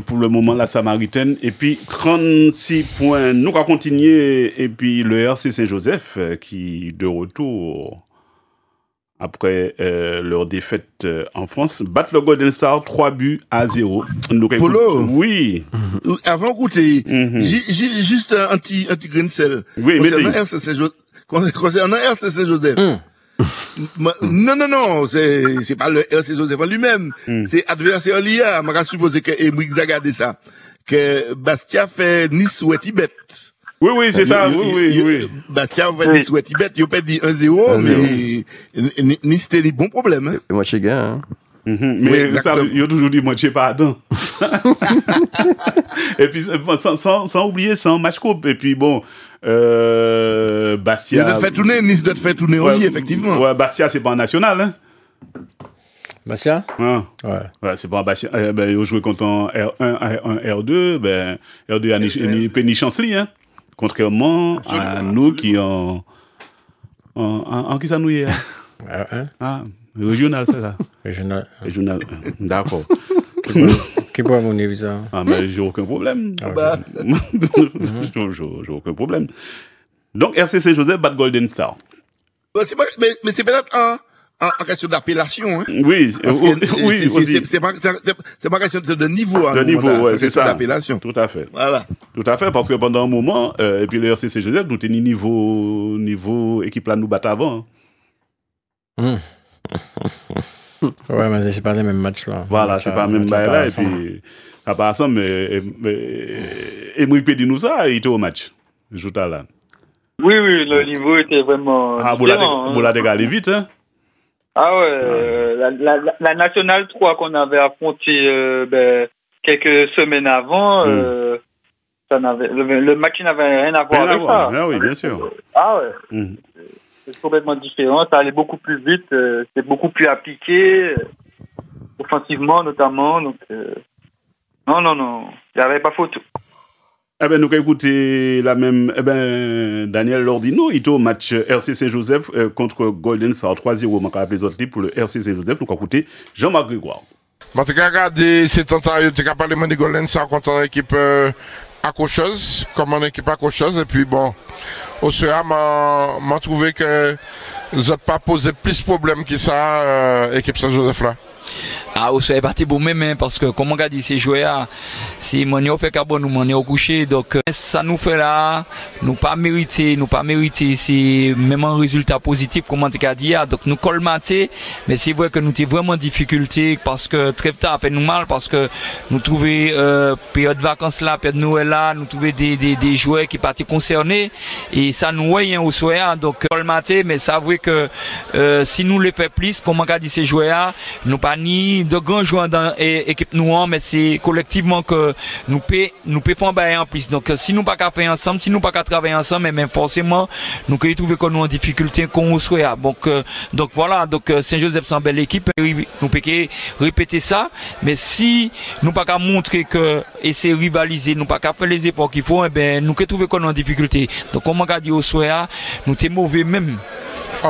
pour le moment, la Samaritaine. Et puis, 36 points. Nous allons continuer. Et puis, le RC Saint-Joseph qui, de retour, après leur défaite en France, bat le Golden Star 3-0. Polo. Oui. Avant d'écouter, juste un petit grain de sel. Oui, mais concernant RC Saint-Joseph. Non, c'est pas le RC Joseph lui-même, c'est adversaire lié. Je suppose que Emric a gardé ça, que Bastia fait Nice ou Tibet. Oui, c'est ça, oui. Bastia fait Nice ou Tibet, il a perdu 1-0, mais Nice c'était des bons problèmes. Hein. Moi, je gagne, hein. Mais ça, il a toujours dit, moi, je sais pas, non. Et puis, sans oublier, sans match coupe. Et puis, bon, Bastia. Il doit te faire tourner, Nice doit te faire tourner aussi, effectivement. Ouais, Bastia, c'est pas en national, hein. Bastia? Ouais, c'est pas en Bastia. Ils ont joué contre un R1, R2. R2 a péni chancely, hein. Contrairement à nous qui en qui ça nous est, hein? Ah. Régional, c'est ça? Régional. D'accord. Qui peut mon visa? Ah, mais j'ai aucun problème. J'ai aucun problème. Donc, RCC Joseph bat Golden Star. Mais c'est peut-être en question d'appellation, hein? Oui, aussi. C'est pas question de niveau, de niveau, ouais, c'est ça. D'appellation. Tout à fait. Voilà. Tout à fait, parce que pendant un moment, et puis le RCC Joseph, nous tenions niveau équipe là, nous battre avant. Ouais, mais c'est pas les mêmes matchs là. Voilà, c'est pas le même bail là. Et puis, à part ça, mais Emric dit nous ça, il était au match. Joue là. Oui, le niveau était vraiment. Ah, vous l'avez égalé vite, hein? Ah ouais, la Nationale 3 qu'on avait affronté quelques semaines avant, le match n'avait rien à voir avec ça. Ah oui, bien sûr. Ah ouais. C'est complètement différent, ça allait beaucoup plus vite, c'est beaucoup plus appliqué, offensivement notamment, donc non, il n'y avait pas photo. Eh ben, nous avons écouté la même, Daniel Lordino, il était au match RCC Joseph contre Golden Star 3-0, on va appeler les autres pour le RCC Joseph, nous avons écouté Jean-Marc Grégoire. Tu as regardé cet Ontario, tu as parlé de Golden Star contre une équipe accrocheuse, comme une équipe accrocheuse, et puis bon, au soir, m'a trouvé que vous n'avez pas posé plus de problèmes que ça, équipe Saint-Joseph là. Ah, au soir est parti pour même, parce que, comme on a dit, ces joueurs, si mon fait carbone, nous m'en est au coucher, donc, ça nous fait là, nous pas mérité, c'est même un résultat positif, comme on t'a dit, donc nous colmater, mais c'est vrai que nous avons vraiment difficulté, parce que très tard, fait nous mal, parce que nous trouvons, période de vacances là, période de Noël là, nous trouvons des joueurs qui partent concernés, et ça nous voyait au soir, donc, colmater, mais ça vrai que, si nous les fait plus, comme on a dit, ces joueurs, nous pas ni de grands joueurs dans l'équipe nous, mais c'est collectivement que nous pouvons faire en plus. Donc, si nous pas qu'à faire ensemble, si nous pas qu'à travailler ensemble, mais forcément, nous pouvons trouver que nous en difficulté, qu'on souhaite. Donc voilà, Saint-Joseph c'est une belle équipe, nous pouvons répéter ça, mais si nous pas qu'à montrer que, et c'est rivaliser, nous pas qu'à faire les efforts qu'il faut, nous pouvons trouver qu'on en difficulté. Donc, comme on a dit au souhait, nous sommes mauvais même.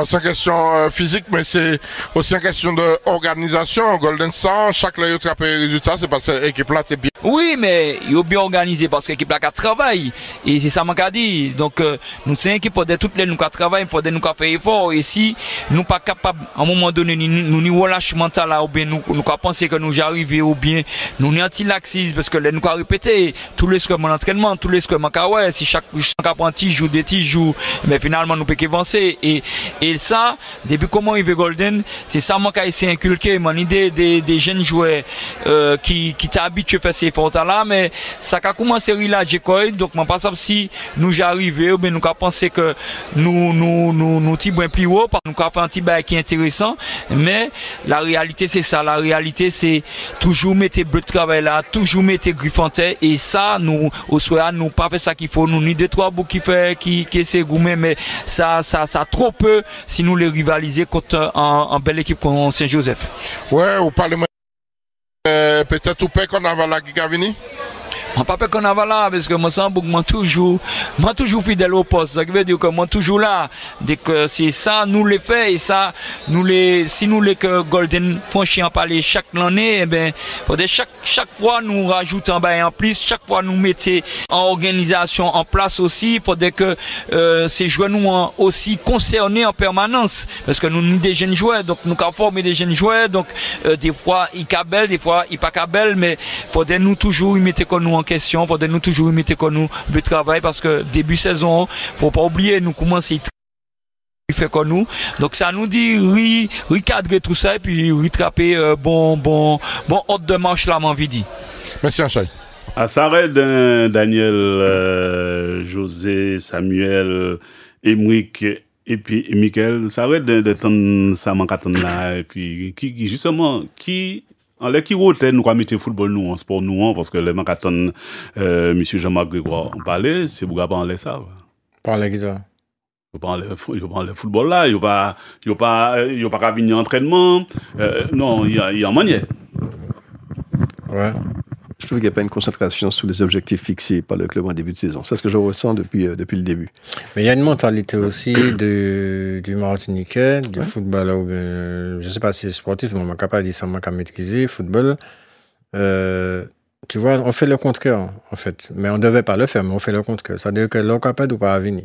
C'est une question physique, mais c'est aussi une question d'organisation. Golden Star, chaque fois qu'il y a un résultat, c'est parce que l'équipe là est bien. Oui, mais il est bien organisé parce que l'équipe là travaille. Et c'est ça que je dis. Donc, nous sommes une équipe, il faut toutes les nous travailler, il faut nous faire effort. Et si nous pas capables, à un moment donné, nous nous relâche mental là, ou bien nous penser que nous arrivons, ou bien nous n'y anti-laxisme, parce que nous avons répété tous les scrums en entraînement, tous les scrums en kawai, si chaque apprenti joue des petits jours, mais finalement nous pouvons avancer. Et ça, depuis comment il veut Golden, c'est ça moi qui a essayé d'inculquer mon idée des jeunes joueurs qui t'habituent à faire ces efforts là, mais ça a commencé là donc moi pas si nous j'arrivé ou bien nous avons pensé que nous tibons plus haut, nous avons fait un petit bail qui est intéressant, mais la réalité c'est ça, la réalité c'est toujours mettre le travail là, toujours mettre griffanté, et ça nous au soir nous pas fait ça qu'il faut, nous ni deux trois bouts qui c'est gourmet, mais ça trop peu si nous les rivaliser contre en belle équipe comme Saint-Joseph. Ouais, vous parlez peut-être ou pas qu'on a là qui a venu. Je ne sais pas qu'on a là, parce que moi, toujours fidèle au poste. Ça veut dire que moi, toujours là. Dès que c'est ça, nous les fait, et ça, si nous les que Golden font chien parler chaque année, faudrait chaque fois nous rajoutons en plus, chaque fois nous mettons en organisation en place aussi, faudrait que, ces joueurs nous aussi concernés en permanence. Parce que nous sommes des jeunes joueurs, donc nous avons formé des jeunes joueurs, donc, des fois, ils cabellent, des fois, ils pas cabellent, mais faudrait nous toujours y mettre comme nous en question, il faudrait nous toujours mettre comme nous le travail, parce que début saison, faut pas oublier, nous commençons à faire comme nous. Donc ça nous dit recadrer tout ça et puis rattraper bon ordre de marche là, m'envie dit. Merci Anchaï. À Sarel, Daniel, José, Samuel, Emric et puis Michael, Sarel de ton Samankaton là, et puis qui justement en les qui rotait nous mettre football nous en sport nous parce que les manquatons monsieur Jean-Marc Grégoire en parlait, c'est pour pas en laisser ça. Parler qui ça? Il pas le football là, il pas qu'à venir entraînement, non, il y a en manière. Ouais. Je trouve qu'il n'y a pas une concentration sur les objectifs fixés par le club en début de saison. C'est ce que je ressens depuis le début. Mais il y a une mentalité aussi du Martiniquais, du football. Je ne sais pas si c'est sportif, mais on n'est pas capable de dire ça, on n'est pas maîtriser le football. Tu vois, on fait le contraire, en fait. Mais on ne devait pas le faire, mais on fait le contraire. Ça veut dire que l'on est capable ou pas venir.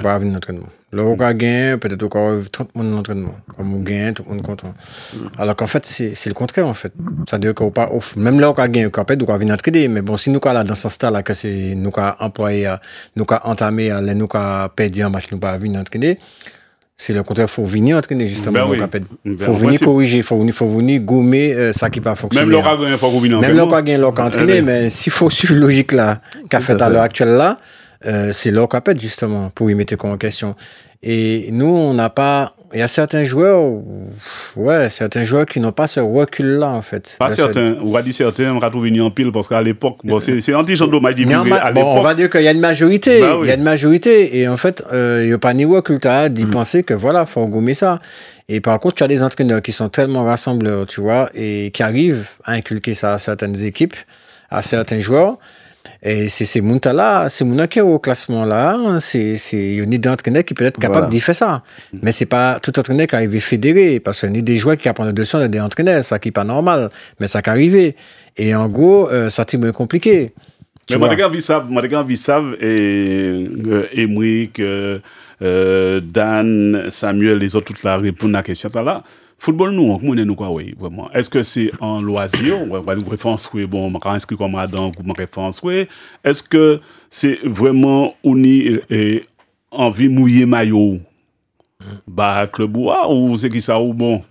Pas venir l'entraînement. L'on a gagné, peut-être encore 30 personnes l'entraînement. Comme on gagne, tout le monde est content. Alors qu'en fait, c'est le contraire, en fait. Ça veut dire qu'on pas off. Même là, on a gagné, on peut venir entraîner. Mais bon, si nous sommes dans ce stade-là, que c'est nous qui employé, nous qui entamé, nous qui perdu un match, nous pas venir entraîner. C'est le contraire, il faut venir entraîner, justement. Il faut venir corriger, il faut venir gommer ça qui n'a pas fonctionné. Même l'on a gagné, il faut venir entraîner. Même l'on a gagné, l'on a entraîné. Mais s'il faut suivre la logique là, qu'a fait à l'heure actuelle là, c'est leur capette justement pour y mettre en question. Et nous, on n'a pas. Il y a certains joueurs qui n'ont pas ce recul-là en fait. Pas certains. On va dire certains, on va trouver en pile parce qu'à l'époque, bon, c'est anti-champ dommage divulgué à l'époque. On va dire qu'il y a une majorité. Bah, oui. Il y a une majorité et en fait, il n'y a pas ni recul d'y penser que voilà, faut gommer ça. Et par contre, tu as des entraîneurs qui sont tellement rassembleurs, tu vois, et qui arrivent à inculquer ça à certaines équipes, à certains joueurs. Et c'est Moutala, c'est Mouna qui est au classement là, il y a une d'entraîneur qui peut être capable d'y faire ça. Mais c'est pas tout entraîneur qui arrive à fédérer, parce qu'il y a des joueurs qui apprennent dessus des entraîneurs, ça qui n'est pas normal, mais ça qui arrive. Et en gros, ça c'est compliqué. Mais moi, je vu ça, et Emric, Dan, Samuel, les autres, toute la réponse à la question là. Football, nous, comment nous quoi, oui, vraiment. Est-ce que c'est en loisir, on va nous référence, oui, bon, on va inscrire comme Adam, ou référence, oui. Est-ce que c'est vraiment uni et envie mouiller maillot, bah, club ou c'est qui ça, ou bon,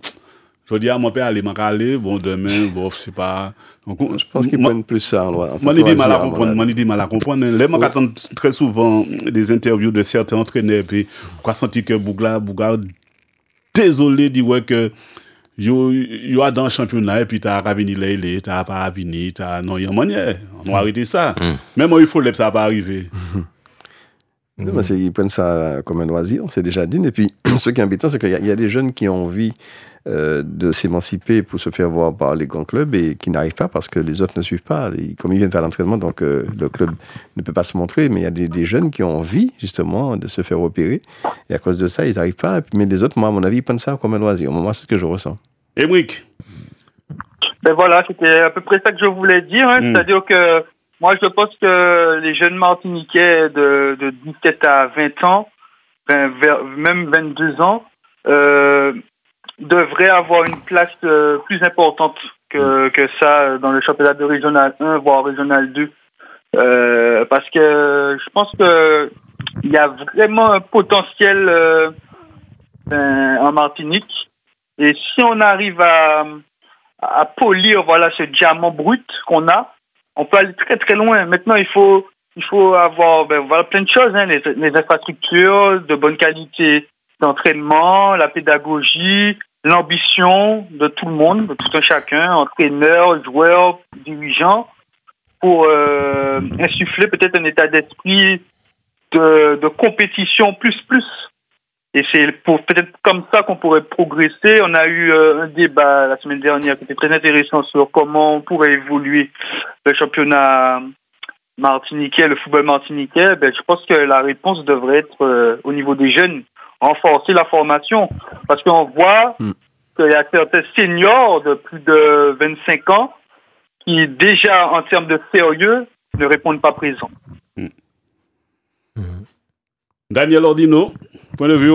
je veux dire, mon père allait m'aller, bon, demain, bon, c'est pas. Donc, je pense qu'ils prennent plus ça, en moi, l'idée mal à comprendre. Les gens attendent très souvent des interviews de certains entraîneurs, puis, quoi, sentir que Bouga, désolé, dit ouais que yo a dans le championnat et puis t'as venir là t'as pas venir t'as non y a manière on va arrêter ça même il faut ça pas arriver. Non, ils prennent ça comme un loisir, c'est déjà d'une. Et puis, ce qui est embêtant, c'est qu'il y a des jeunes qui ont envie de s'émanciper pour se faire voir par les grands clubs et qui n'arrivent pas parce que les autres ne suivent pas. Comme ils viennent faire l'entraînement, donc le club ne peut pas se montrer. Mais il y a des jeunes qui ont envie, justement, de se faire repérer. Et à cause de ça, ils n'arrivent pas. Mais les autres, moi, à mon avis, ils prennent ça comme un loisir. Moi, c'est ce que je ressens. Émeric. Ben voilà, c'était à peu près ça que je voulais dire. C'est-à-dire que moi, je pense que les jeunes Martiniquais de 17 à 20 ans, même 22 ans, devraient avoir une place plus importante que ça dans le championnat de Régional 1, voire Régional 2. Parce que je pense qu'il y a vraiment un potentiel en Martinique. Et si on arrive à polir ce diamant brut qu'on a, on peut aller très très loin. Maintenant, il faut avoir plein de choses, les infrastructures de bonne qualité d'entraînement, la pédagogie, l'ambition de tout le monde, de tout un chacun, entraîneurs, joueurs, dirigeants, pour insuffler peut-être un état d'esprit de compétition plus. Et c'est peut-être comme ça qu'on pourrait progresser. On a eu un débat la semaine dernière qui était très intéressant sur comment on pourrait évoluer le championnat martiniquais, le football martiniquais. Je pense que la réponse devrait être au niveau des jeunes, renforcer la formation. Parce qu'on voit qu'il y a certains seniors de plus de 25 ans qui, déjà en termes de sérieux, ne répondent pas présent. Daniel Ordino, point de vue.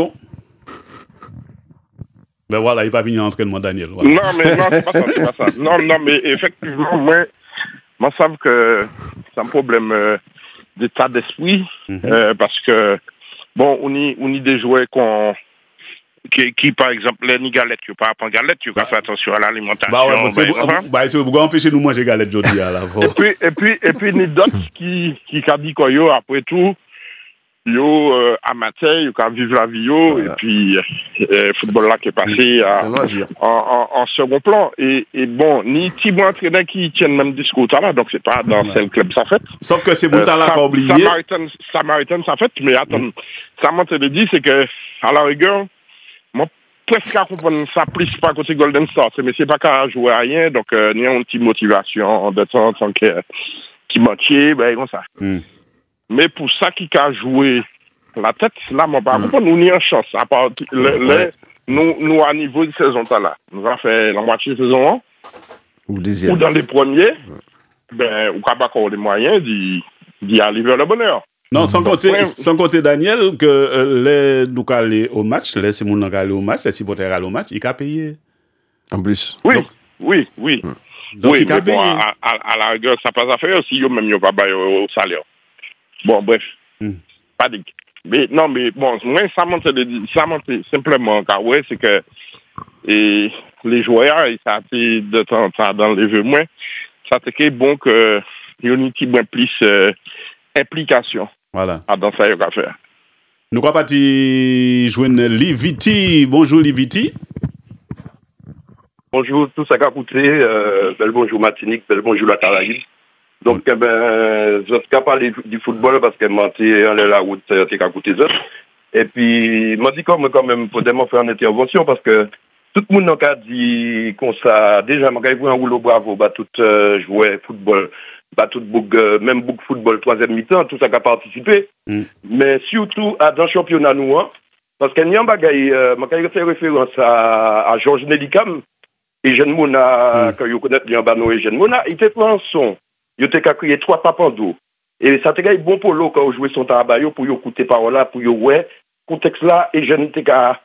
Ben voilà, il n'est pas venu en entraînement, Daniel. Voilà. Non, mais non, c'est pas ça. Non, mais effectivement, moi, je sais que c'est un problème d'état d'esprit, parce que, bon, on y des joueurs qui, par exemple, les galette, tu pas prendre galette, tu vas faire attention à l'alimentation. C'est pourquoi empêcher nous manger galette aujourd'hui. Et puis, ni d'autres qui a dit quoi, après tout, yo amateur, yo qui vivre la vie et puis football là qui est passé en second plan et bon ni Thibaut entraîneur qui tiennent même discours là, donc c'est pas dans le club ça fait. Sauf que c'est Boutala qui a oublié. Samaritan ça fait, mais attends, ça m'a te dit c'est que à la rigueur moi presque à comprendre ça plus pas côté Golden Star, mais c'est pas qu'à jouer à rien, donc ni une petite motivation de temps en temps qui manquait comme ça. Mais pour ça qui a joué la tête, là, mon par contre, nous n'y a chance. À part nous, à niveau de saison là, nous avons fait la moitié de saison 1. Ou dans les premiers, on n'a pas encore les moyens d'y arriver à le bonheur. Non, sans compter Daniel, que nous aller au match, les Simon aller au match, les supporters aller au match, il a payé. En plus. Oui. Donc, il a payé. Bon, à la rigueur, ça passe à faire aussi, même il n'y a pas au salaire. Bon, bref, pas dit. Mais non, mais bon, moi, ça monte simplement, car ouais, c'est que les joueurs, ça été de temps en temps dans les jeux, moi, ça c'est bon que il y a une petite plus implication. Voilà. Dans ça, il y a à faire. Nous crois pas joindre Liviti. Bonjour, Liviti. Bonjour, tout ça qui a coûté. Bel bonjour, Martinique. Bel bonjour, la Caraïbe. Donc, je vais parler du football parce que moi, la route, c'est à côté de ça. Et puis, moi, je dis quand même, peut-être faire une intervention parce que tout le monde a dit qu'on ça, déjà, moi, quand un rouleau bravo, tout jouer football, tout même beaucoup football, troisième mi-temps, tout ça qui a participé. Mais surtout, dans le championnat, nous, parce qu'il y a un bagay, moi, quand je fais référence à Georges Nelikam, et Jeanne Mona, quand vous connaissez bien Bano et Jeanne Mona, il était en son. Il était qu'à crier 3 papandous. Et ça était bon pour l'eau quand vous jouez son travail, pour vous écouter parole là, pour vous ouais, contexte là, et je n'étais qu'à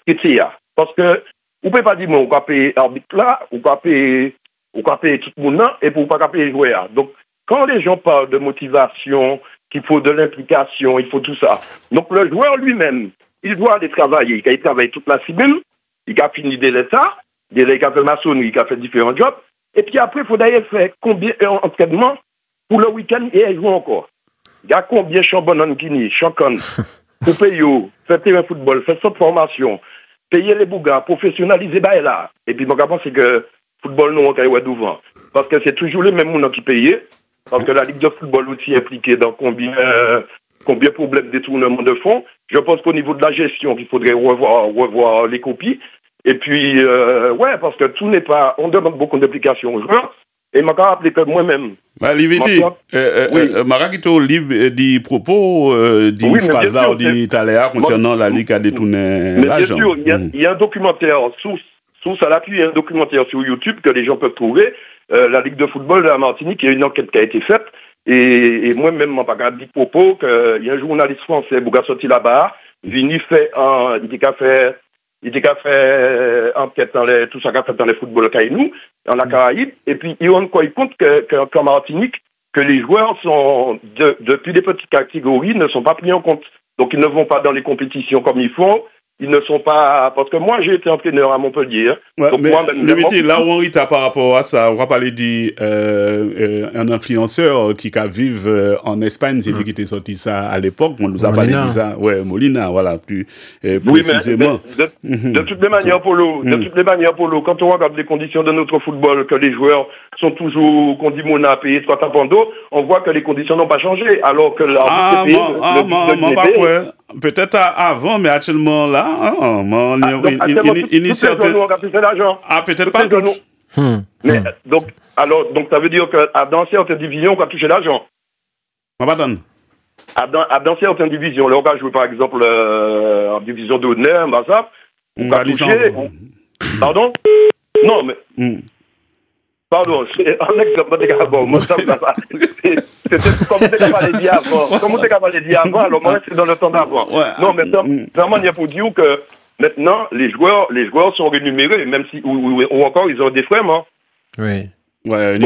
critiquer. Parce que, vous ne pouvez pas dire, on va payer l'arbitre là, on va payer tout le monde là, et pour ne pas payer les joueurs. Donc, quand les gens parlent de motivation, qu'il faut de l'implication, il faut tout ça. Donc, le joueur lui-même, il doit aller travailler. Il travaille toute la semaine, il a fini de l'État, il a fait maçonnerie, il a fait différents jobs. Et puis après, il faut d'ailleurs faire combien d'entraînements pour le week-end et jouer encore. Il y a combien de chambons qui n'y, chacun, pour payer, faire terrain football, faire cette formation, payer les bougas, professionnaliser là. Et puis, mon pense que le football, nous, on va devant. Parce que c'est toujours les mêmes gens qui payent. Parce que la Ligue de football aussi impliquée dans combien de problèmes de détournement de fonds. Je pense qu'au niveau de la gestion, il faudrait revoir les copies. Et puis, parce que tout n'est pas... On demande beaucoup d'implications aux joueurs. Et je me rappelle que moi-même... Liviti, Marakito libre des propos des phrases là ou des taléas concernant la Ligue à détourner l'argent. Bien sûr, il y a un documentaire sous à l'appui, il y a un documentaire sur YouTube que les gens peuvent trouver. La Ligue de football de la Martinique, il y a une enquête qui a été faite. Et moi-même, je n'ai pas dit propos qu'il y a un journaliste français qui a sorti là-bas. Vini fait il a fait enquête dans tout ça qu'a fait dans les footballs Caïnou, dans la Caraïbe, et puis il rend compte qu'en Martinique, que les joueurs sont, depuis des petites catégories, ne sont pas pris en compte. Donc ils ne vont pas dans les compétitions comme ils font. Ils ne sont pas... Parce que moi, j'ai été entraîneur à Montpellier. Ouais, donc mais moi, là où on est par rapport à ça, on va parler d'un influenceur qui vive en Espagne, c'est lui qui était sorti ça à l'époque. On nous a parlé de ça. Ouais, Molina, voilà, plus précisément. Mais de toutes les manières, Polo, quand on regarde les conditions de notre football, que les joueurs sont toujours, qu'on dit Mona payé 3 tapando, on voit que les conditions n'ont pas changé. Alors que peut-être avant, mais actuellement là, peut-être pas toutes. Mais donc ça veut dire que dans certaines divisions, on va toucher l'argent. Dans certaines divisions, là, on va jouer par exemple en division d'honneur, on va toucher. Pardon? Non, mais. Pardon, c'est un exemple de Gabon. C'était comme tu avais dit avant. Comme tu avais dit avant, alors moi, c'est dans le temps d'avant. Non, mais vraiment, il y a pour dire que maintenant, les joueurs sont rémunérés, même si, ou encore, ils ont des frais, hein. Oui. Ouais,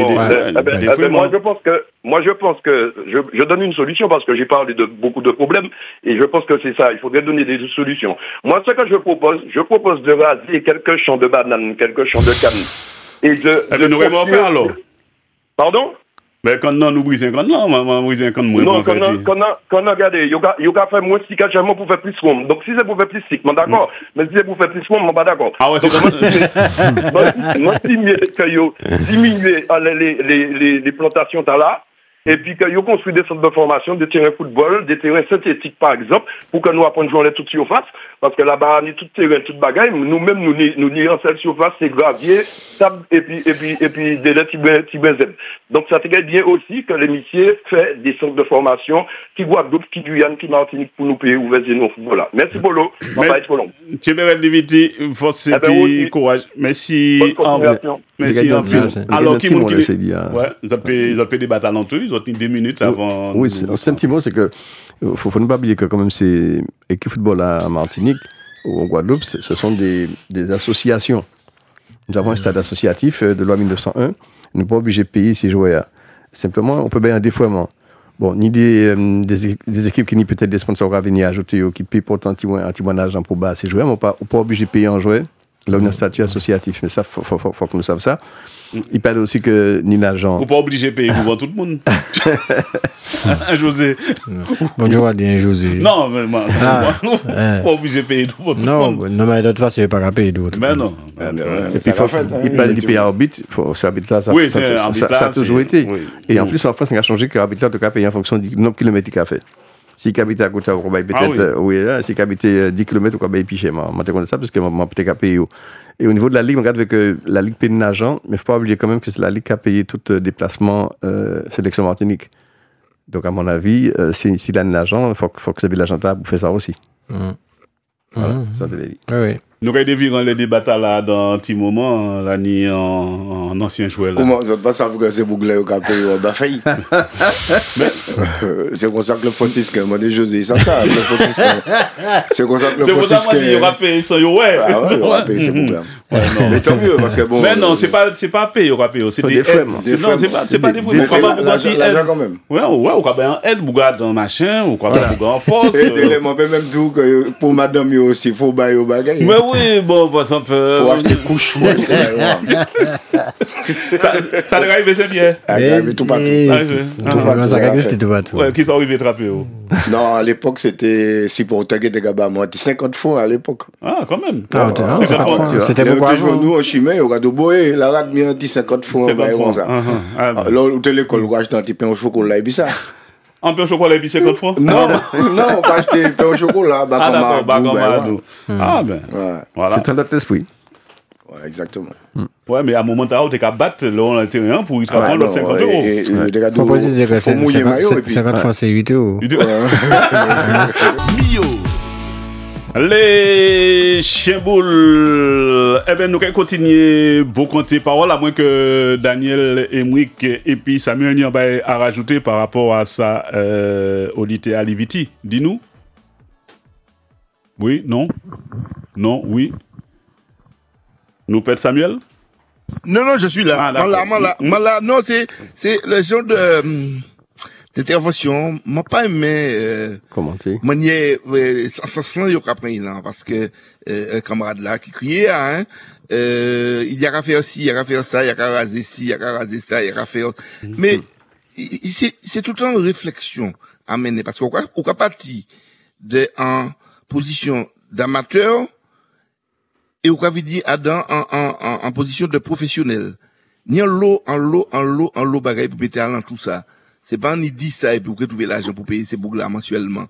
moi, je pense que je donne une solution parce que j'ai parlé de beaucoup de problèmes et je pense que c'est ça. Il faudrait donner des solutions. Moi, ce que je propose de raser quelques champs de bananes, quelques champs de cannes. Et nous allons faire alors. Pardon? Mais quand nous brisons, quand nous brisons, quand nous non, quand on regarde, il y a fait moins stick actuellement pour faire plus rond. Donc si c'est pour faire plus stick, moi d'accord. Mais si c'est pour faire plus rond, moi pas d'accord. Ah ouais, c'est comme moi, diminuer les plantations t'as là. Et puis qu'ils ont construit des centres de formation, des terrains de football, des terrains synthétiques par exemple, pour que nous apprenions à jouer toute surface, parce que là-bas, on est tout terrain, toute bagaille, nous-mêmes, nous n'y en seule surface, c'est gravier, sable, et puis des petits Z. Donc ça te bien aussi que l'émission fait des centres de formation qui Guadeloupe, qui Guyane, qui Martinique pour nous payer ouvrir nos football là. Merci Polo, on va être trop long. Thierry Liviti, force et puis courage. Merci. Merci. Alors, qui m'a dit? Ouais, ils ont fait des batailles en tout. Ils ont tenu 2 minutes avant. Oui, c'est un petit mot, c'est que faut ne pas oublier que quand même c'est équipe football à Martinique ou en Guadeloupe, ce sont des associations. Nous avons un stade associatif de loi 1901. Nous ne sommes pas obligés de payer ces joueurs. Simplement, on peut bien un défouement. Bon, ni des équipes qui ni peut-être des sponsors à venir ajouter qui payent pourtant un petit bon argent pour bas ces joueurs, mais on n'est pas obligé de payer un joueur. Là, on a un statut associatif, mais ça, faut que nous sachions ça. Il parle aussi que ni l'argent. Vous n'êtes pas obligé de payer pour tout le monde. José. Bonjour à bien, José. Non, mais moi, pas obligé de payer pour tout le monde. Non, mais d'autres fois, c'est pas à payer d'autres. Mais non. Et puis, il parle du pays arbitre. Cet arbitre-là, ça a toujours été. Et en plus, en France, ça a changé que l'arbitre doit payer en fonction du nombre de kilomètres qu'il a fait. Si il habite à côté, on va peut-être, si il habite 10 km, on va payer piché. Je connais ça parce que je vais peut-être payer. Et au niveau de la Ligue, on regarde que la Ligue paye de l'argent, mais il ne faut pas oublier quand même que c'est la Ligue qui a payé tout déplacement sélection Martinique. Donc, à mon avis, s'il a de l'argent, il faut que ça ait de l'argent pour faire ça aussi. Voilà, ça de la Ligue. Oui. Nous avons vu les débats là dans un petit moment, là, ni en ancien joueur. Comment vous n'êtes pas savoir que c'est Bouglé au cap et au Bafaï? C'est comme ça que le Francisque, moi des José, ça. C'est comme ça que le Francisque. Il y aura payé ça, ouais. Ah ouais, il y aura payé, c'est Bouglé. Mais tant mieux, parce que bon. Mais non, c'est pas payé, c'est des aides. Non, c'est pas des frais. L'argent quand même. Ouais, on va bien aide, bouga dans machin, ou quoi, bouga en force. Et moi, même tout, pour madame, aussi, il faut bailler au bagage. Mais oui, bon, par exemple. Faut acheter couche, faut acheter. Ça arrive, c'est bien. Arrive tout partout. Ça existe tout partout. Ouais, qui sont arrivés attraper. Non, à l'époque, c'était, si pour taguer des gabas, moi, 50 fois à l'époque. Ah, quand même. C'était beaucoup avant. Nous, en chimie, on a de boé, la rade, bien, 50 fois, on va alors, au télécole, on achète un petit pain au chocolat, et puis ça. Un pain au chocolat, et puis 50 fois? Non, on va acheter un pain au chocolat, Bagamado. Ah, ben. Voilà. C'est un autre esprit. Ouais, exactement. Ouais, mais à un moment donné, tu as battre le terrain pour y travailler l'autre 50 euros. Il faut préciser que 50 fois, c'est 8 euros. Mio. Les chiens-boules, eh bien, nous allons continuer pour compter parole, à moins que Daniel Emric et puis Samuel n'y ait à rajouter par rapport à ça, Olite Aliviti. Dis-nous. Oui, non? Non, oui. Nous pète Samuel? Non, je suis là. Là. Non, c'est le genre d'intervention. Moi, pas aimé, commenter. Manière, sans y là, parce que, un camarade là qui criait, il y a qu'à faire ci, il y a qu'à faire ça, il y a qu'à raser ci, il y a qu'à raser ça, il y a qu'à faire, mais, c'est tout le temps une réflexion à mener, parce qu'on a parti en position d'amateur, et vous avez dit Adam en position de professionnel. Ni en lot bagaille pour péter à tout ça. C'est pas ni dit ça et puis vous trouver l'argent pour payer ces boucles-là mensuellement.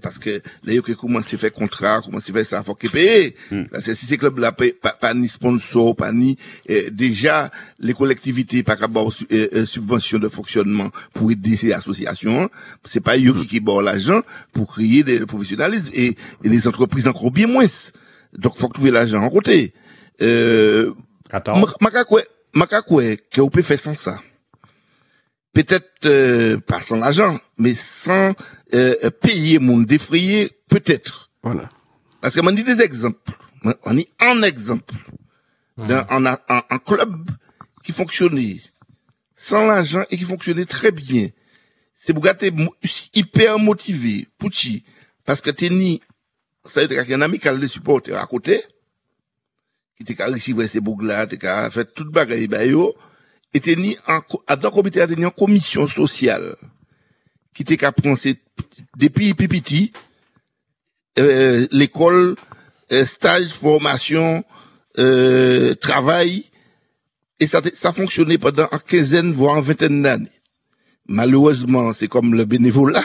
Parce que là, il commence à faire contrat, commence à faire ça, faut qu'il paye. Parce que si ces clubs-là pas ni sponsor, pas ni, déjà, les collectivités, pas qu'à avoir subvention de fonctionnement pour aider ces associations. C'est pas eux qui bord l'argent pour créer des professionnalisme et les entreprises encore bien moins. Donc, faut trouver l'argent en côté. Makakwe, que vous pouvez faire sans ça. Peut-être, pas sans l'argent, mais sans, payer mon défrayé, peut-être. Voilà. Parce que, on dit des exemples. On dit un exemple. Un club qui fonctionnait sans l'argent et qui fonctionnait très bien. C'est pour gâter hyper motivé, Pouchi, parce que t'es ni, ça veut dire qu'il y a un ami qui a les supporters à côté, qui t'es qu'à recevoir ces boucles-là, t'es qu'à faire toute bagaille, et t'es ni dans le comité, t'es ni en commission sociale, qui t'es qu'à prendre depuis petit, l'école, stage, formation, travail, et ça fonctionnait pendant une quinzaine, voire une vingtaine d'années. Malheureusement, c'est comme le bénévolat.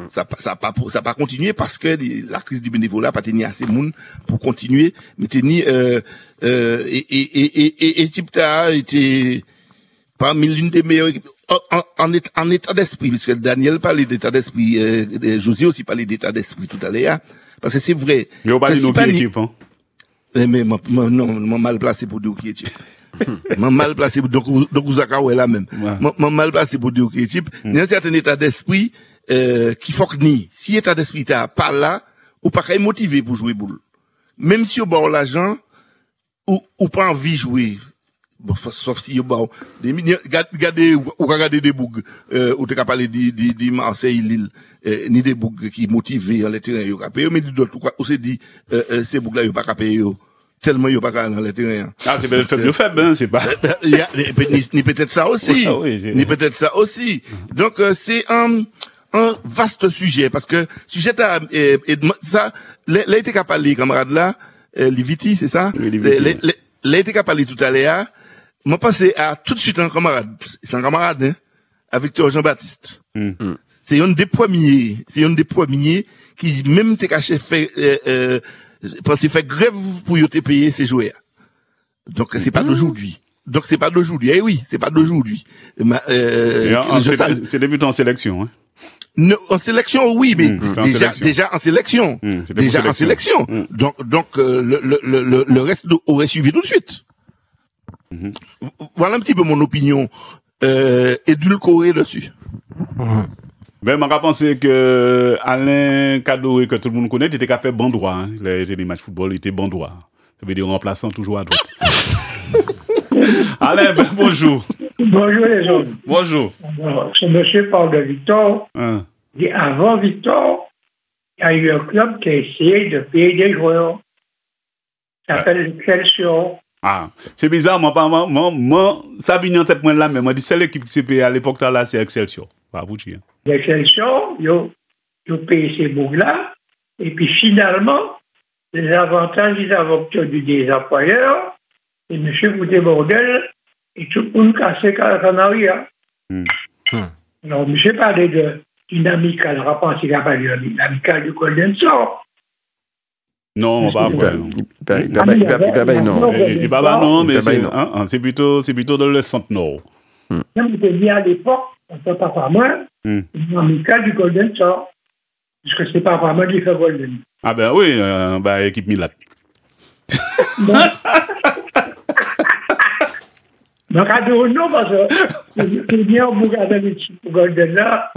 Ça pas continué parce que la crise du bénévolat pas tenu assez monde pour continuer, mais tenu et Tipta était parmi l'une des meilleures équipes en état d'esprit, puisque Daniel parlait d'état d'esprit, José aussi parlait d'état d'esprit tout à l'heure, parce que c'est vrai. Mais on parle de nos équipes, hein. Mais non, mal placé pour dire qui est mal placé donc vous avez là même. Mal placé pour dire qui est type. Il y a un certain état d'esprit qui faut que ni si état d'esprit t'as pas là ou pas qu'à motivé pour jouer boule, même si au bord l'argent ou pas envie de jouer, bon, sauf si au bord regardez des bougs ou t'es capable de Marseille Lille ni des bougs qui motivés en les terrain yo capé, mais d'autres on s'est dit ces bougs là yo pas capé tellement yo pas dans les terrains. Ah, c'est peut-être faible, hein, c'est pas. Ni peut-être ça aussi. Ni peut-être ça aussi. Donc c'est un vaste sujet, parce que sujet ça, là, été qu'à parler, camarade là, Liviti, c'est ça? Là, été qu'à parler tout à l'heure, moi, pensé à tout de suite un camarade, c'est un camarade, hein, à Victor Jean-Baptiste. C'est un des premiers qui, même t'es caché fait, pensé faire grève pour y te payer ses joueurs. Donc, c'est pas d'aujourd'hui. Eh oui, c'est pas d'aujourd'hui. C'est débutant en sélection, hein. Non, en sélection, oui, mais déjà en sélection. Déjà en sélection. Donc, le reste aurait suivi tout de suite. Voilà un petit peu mon opinion, édulcorée dessus. Ben, moi, je pense que Alain Kadoré, que tout le monde connaît, il était qu'à faire bon droit, hein. Les matchs de football, il était bon droit. Ça veut dire remplaçant toujours à droite. Alain, bonjour. Bonjour les hommes. Bonjour. Alors, ce monsieur parle de Victor. Et avant Victor, il y a eu un club qui a essayé de payer des joueurs. Ça s'appelle Excelsior. Ah, c'est bizarre, moi, ça vient en tête moi là, mais moi, c'est l'équipe qui s'est payée à l'époque là, c'est Excelsior. Pas vous dire. Excelsior, ils ont payé ces bougs-là, et puis finalement, les avantages qu'ils avaient obtenus des employeurs, et M. Boudé-Bordel, et tout le monde cassé Canaria. Alors, M. parlait d'une amicale, je pense qu'il a parlé d'une amicale du Golden Sort. Non, pas non, mais c'est plutôt dans le centre-nord. Je me dit à l'époque, on ne peut pas faire moins, une amicale du Golden Sort. Parce que c'est pas vraiment qui fait Golden. Ah ben oui, équipe Milat. Donc, à dire non, parce que c'est bien au Bougadin pour Golden là,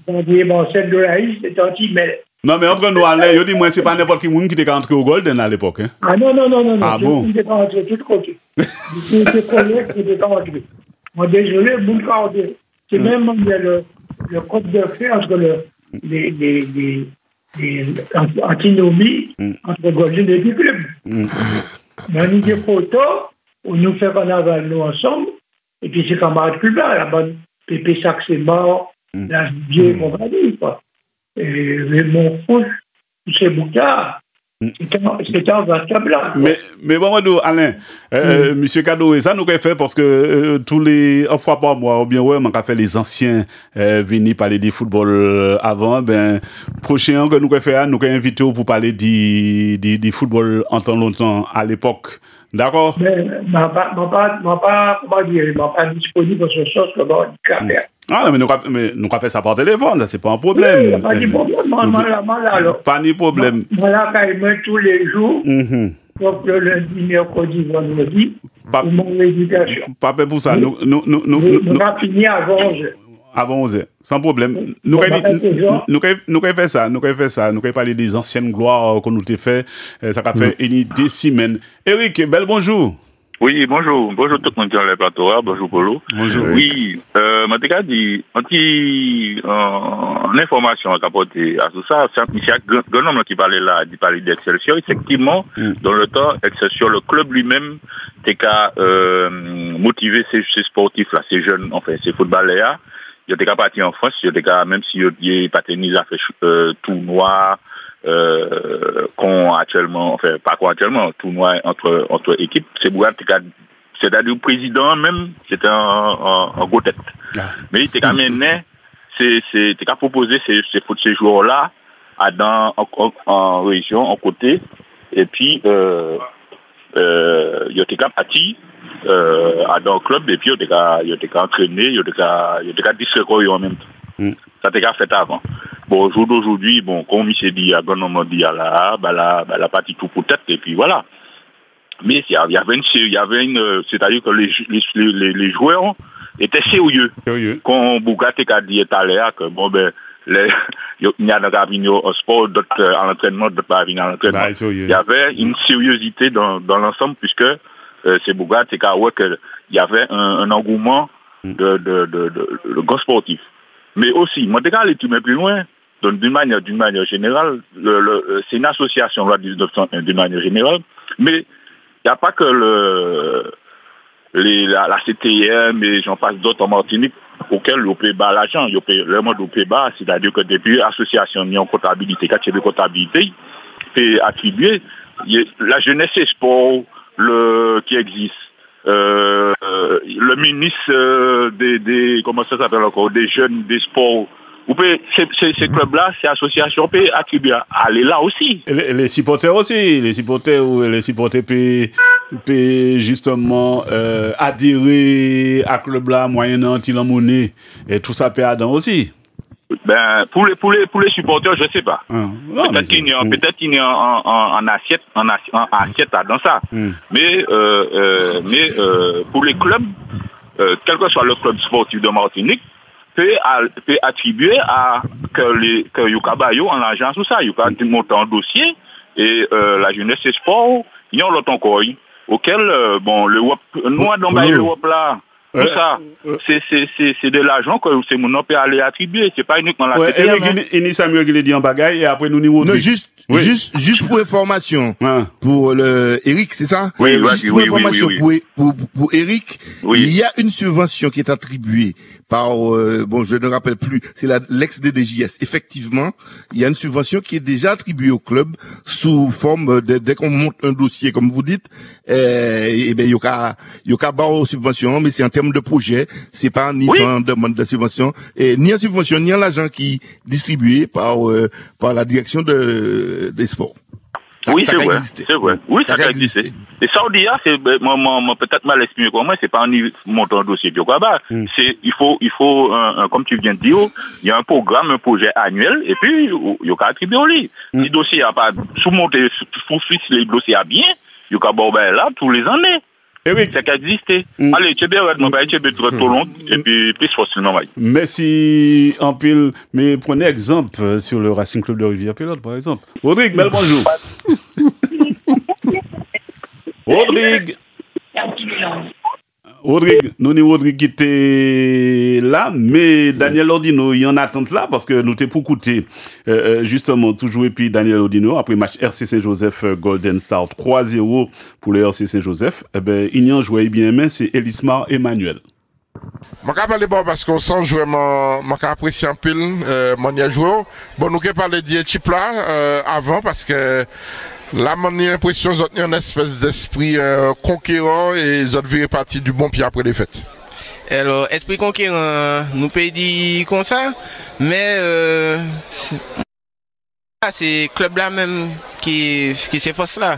on dit, bon, celle de l'Aïs, c'est anti-mais. Non, mais entre nous, Alain, je dis, moi, c'est pas n'importe qui qui était entré au Golden à l'époque. Hein? Ah non. Ah bon? Il était pas entré de tout côté. Il était collègue qui était pas entré. Moi, désolé, mon cas, c'est même le code de fait entre les antinomies entre Golden et le club. Dans l'idée photo, on nous fait carnaval nous ensemble, et puis c'est camarades cubains, la bonne Pépé Sac c'est mort, la vieille compagnie, quoi. Et mon fou, c'est Boucard. C'était en vaste blanc. Mais bon, Alain, monsieur Cadeau, et ça nous fait parce que tous les fois par mois, ou bien ouais, on a fait les anciens venir parler du football avant, ben prochain que nous fait, nous invité pour parler du football en temps longtemps à l'époque. D'accord? Mais pas disponible pour ce chose que bon, ah, mais nous avons fait ça par téléphone, ça c'est pas un problème. Oui, pas de problème, pas de problème. Voilà, quand il met tous les jours, donc le lundi, mercredi, vendredi, pour mon éducation. Pas pour ça, nous avons fini avant 11h. Avant 11h, sans problème. Nous avons fait ça, nous avons parlé des anciennes gloires qu'on nous a fait, ça a fait des semaines. Eric, bel bonjour. Oui, bonjour. Bonjour tout le monde dans le plateau. Bonjour Polo. Bonjour. Oui, je dit, en information à apporter à tout ça, c'est un grand homme qui parlait là, il parlait d'Excelsior. Effectivement, dans le temps, Excelsior, le club lui-même, t'es qu'à motiver ces sportifs-là, ces jeunes, enfin, ces footballeurs. Il était qu'à partir en France, il était qu'à, même si il pas tennis, a fait tournoi, qu'on actuellement, enfin pas qu'on actuellement, tournoi entre équipes, c'est-à-dire le président même, c'était un gros tête. Mais il était quand même né, c'est qu'à proposer ces joueurs-là en région, en côté, et puis il était qu'à partir dans le club, et puis il était qu'à entraîner, il était qu'à distribuer en même temps. Ça était qu'à fait avant. Bon, au jour d'aujourd'hui, bon, comme il s'est dit, à Gonom là, la partie tout pour tête, et puis voilà. Mais il y avait une, c'est-à-dire que les joueurs étaient sérieux. Quand Bougat a dit tout à l'heure que, bon, ben, il y a un sport, d'autres à l'entraînement, d'autres pas à l'entraînement. Il y avait une sérieuxité dans l'ensemble, puisque c'est Bougat qui a dit qu'il y avait un engouement de grands sportifs. Mais aussi, moi, je vais aller plus loin. Donc, d'une manière générale, c'est une association là, d'une manière générale, mais il n'y a pas que la CTM et j'en passe d'autres en Martinique auxquels on paye bas l'argent. Le mode on paye bas, c'est-à-dire que depuis l'association mis en comptabilité, quand il y a de comptabilité, c'est attribué. La jeunesse et sport qui existe. Le ministre des comment ça s'appelle encore, des jeunes, des sports. Ces clubs-là, ces associations peuvent attribuer à aller là aussi. Et les supporters aussi. Les supporters peuvent justement adhérer à club-là moyennant un monnaie. Et tout ça peut aller aussi. Ben, pour les supporters, je ne sais pas. Peut-être qu'il y a en assiette dans ça. Mais pour les clubs, quel que soit le club sportif de Martinique, peut attribuer à que Yukabayo en l'argent sous ça. Yuka monte en dossier et la jeunesse et sport, il y a l'autre encore, auquel, bon, l'Europe, nous, dans l'Europe là, tout ça, c'est de l'argent que c'est mon peut aller attribuer, c'est pas uniquement la CTM. Et Samuel qui l'a dit en bagaille, et après nous niveau. Non, juste pour information, pour le Eric, c'est ça? Oui, pour information, pour Eric, il y a une subvention qui est attribuée par, bon, je ne rappelle plus, c'est l'ex-DDJS. Effectivement, il y a une subvention qui est déjà attribuée au club sous forme dès qu'on monte un dossier, comme vous dites, et ben, il y a barre subvention, mais c'est en termes de projet, c'est pas ni en demande de subvention, et ni en subvention, ni en l'argent qui est distribué par la direction des sports. Oui, c'est vrai. C'est vrai. Oui, ça a existé. Et ça, on dit, c'est, peut-être mal exprimé comme moi, c'est pas un montant dossier, puis quoi, c'est, il faut, comme tu viens de dire, il y a un programme, un projet annuel, et puis, il y a qu'à attribuer au lit. Si le dossier a pas sous-monté, sous-fixe les dossiers à bien, il y a qu'à bon, là, tous les années. Et oui. C'est qu'à exister. Allez, tu es bien, tu es trop long, et puis, plus facilement, Merci, en pile. Mais prenez exemple sur le Racing Club de Rivière-Pilote, par exemple. Rodrigue, bel bonjour. Rodrigue, Rodrigue qui était là, mais Daniel Ordino, il y en a attente là, parce que nous t'es pour écouter, justement, toujours, et puis Daniel Ordino, après match RC Saint-Joseph Golden Star 3-0 pour le RC Saint-Joseph, il y en jouait bien, mais c'est Elismar Emmanuel. Je vais parler parce qu'on sent jouer, je apprécie un peu, mon joueur. Bon, nous allons parler de type là, avant, parce que là, j'ai l'impression qu'ils ont une espèce d'esprit conquérant et ils ont vu partie du bon pied après les fêtes. Alors, esprit conquérant, nous peut dire comme ça, mais c'est le club là même qui s'efforce là.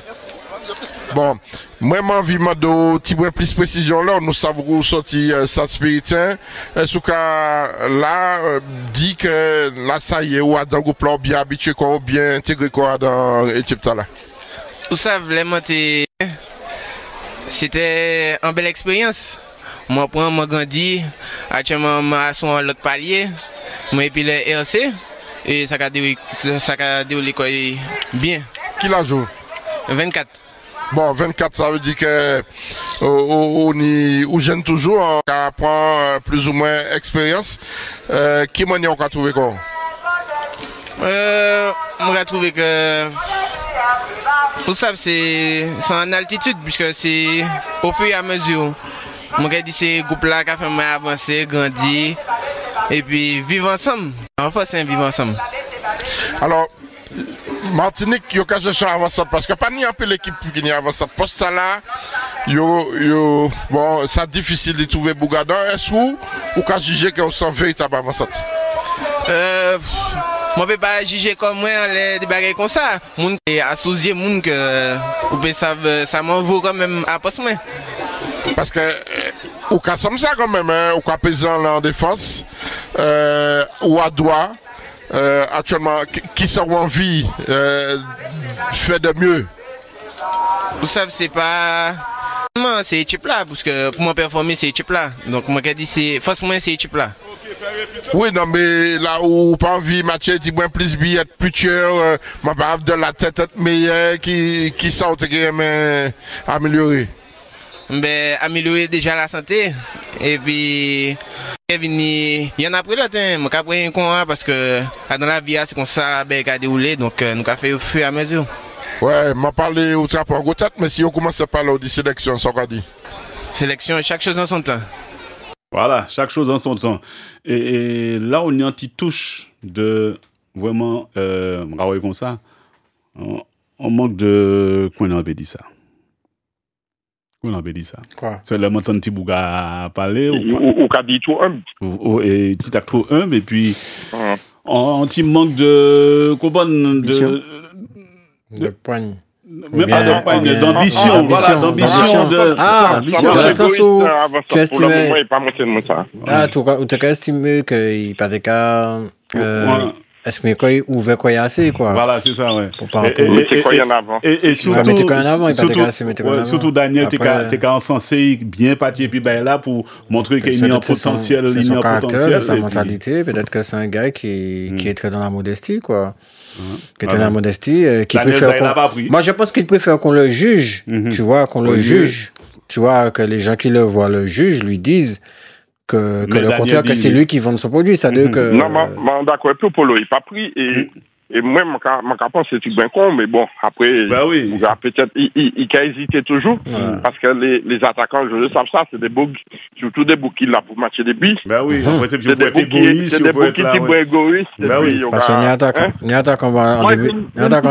Bon, moi, j'ai envie de petit peu plus précision là, nous savons sortir Stade Spiritain. Est-ce que là, dit que là, ça y est, ou dans le groupe là, bien habitué, quoi, bien intégré, quoi, dans l'équipe là? Tout ça, vraiment, c'était une belle expérience. Moi, moi, grandi, actuellement, à son l'autre palier, moi, et puis le RC, et ça a déroulé quoi, bien. Qui l'a joué? 24. Bon, 24, ça veut dire que on jeune toujours, on apprend plus ou moins expérience. Qui m'en a trouvé quoi? On a trouvé que tout ça c'est en altitude puisque c'est au fur et à mesure. Mon gars dit c'est groupe là qui a fait avancer, grandir et puis vivre ensemble. Enfin c'est vivre ensemble. Alors Martinique, il y a cherché à avancer parce que pas ni un peu l'équipe qui n'y avance. Poste là, bon, c'est difficile de trouver Bougadon. Est-ce que ou qu'à juger qu'on s'en véritable avancée? Moi, je ne peux pas juger comme moi des bagages comme ça. Moun qui associé, moun que ça m'en vaut quand même à poste moi. Parce que ou qu'à ça quand même, hein, ou qu'à paysan en défense, ou à droit. Actuellement, qui sont envie fait de mieux? Vous savez, c'est pas. Non, c'est l'équipe là, parce que pour moi performer, c'est l'équipe là. Donc, moi, je dis, c'est forcément, c'est l'équipe là. Oui, non, mais là où pas envie matcher, dis-moi plus billet, plus tueur, ma bave de la tête meilleure qui sortent qui aime améliorer. Ben, améliorer déjà la santé. Et puis, il y en a pris l'autre, hein. Je pris un con parce que dans la vie, c'est comme ça qui a déroulé. Donc, nous avons fait au fur et à mesure. Ouais, je parlé au trappe en tête, mais si on commence à parler de sélection, ça va dire. Sélection, chaque chose en son temps. Voilà, chaque chose en son temps. Et là, on y a une petite touche de vraiment, comme ça. On manque de. Qu'on avait dit ça. On avait dit ça. Quoi? C'est le montant de Tibouga parler. Ou qu'a dit trop humble. Et petit acte trop humble. Et puis, on petit manque de. De poigne. Mais pas de poigne, d'ambition. Voilà, d'ambition. Ambition. Dans le sens où tu estimais. Pas monter de ça. Tu as estimé qu'il n'y a pas de cas. est-ce que quoi ouvert quoi assez quoi. Voilà, c'est ça, ouais. Et surtout Daniel, t'es encensé bien parti et puis ben là pour montrer qu'il y a un potentiel, il y a un potentiel, sa mentalité, peut-être que c'est un gars qui est très dans la modestie quoi. Qui est dans la modestie, qui préfère moi je pense qu'il préfère qu'on le juge, tu vois, qu'on le juge, tu vois, que les gens qui le voient le juge lui disent que le contraire, que c'est lui qui vend son produit, ça veut que... Non, d'accord, Polo, il n'a pas pris, et moi, mon pense c'est bien con, mais bon, après, peut-être, il a hésité toujours, parce que les attaquants, je le sais ça, c'est des bugs, surtout des bugs qu'il a pour matcher des billes. Ben oui, c'est des bugs qui sont égoïstes. Ben oui, parce que ni attaquant en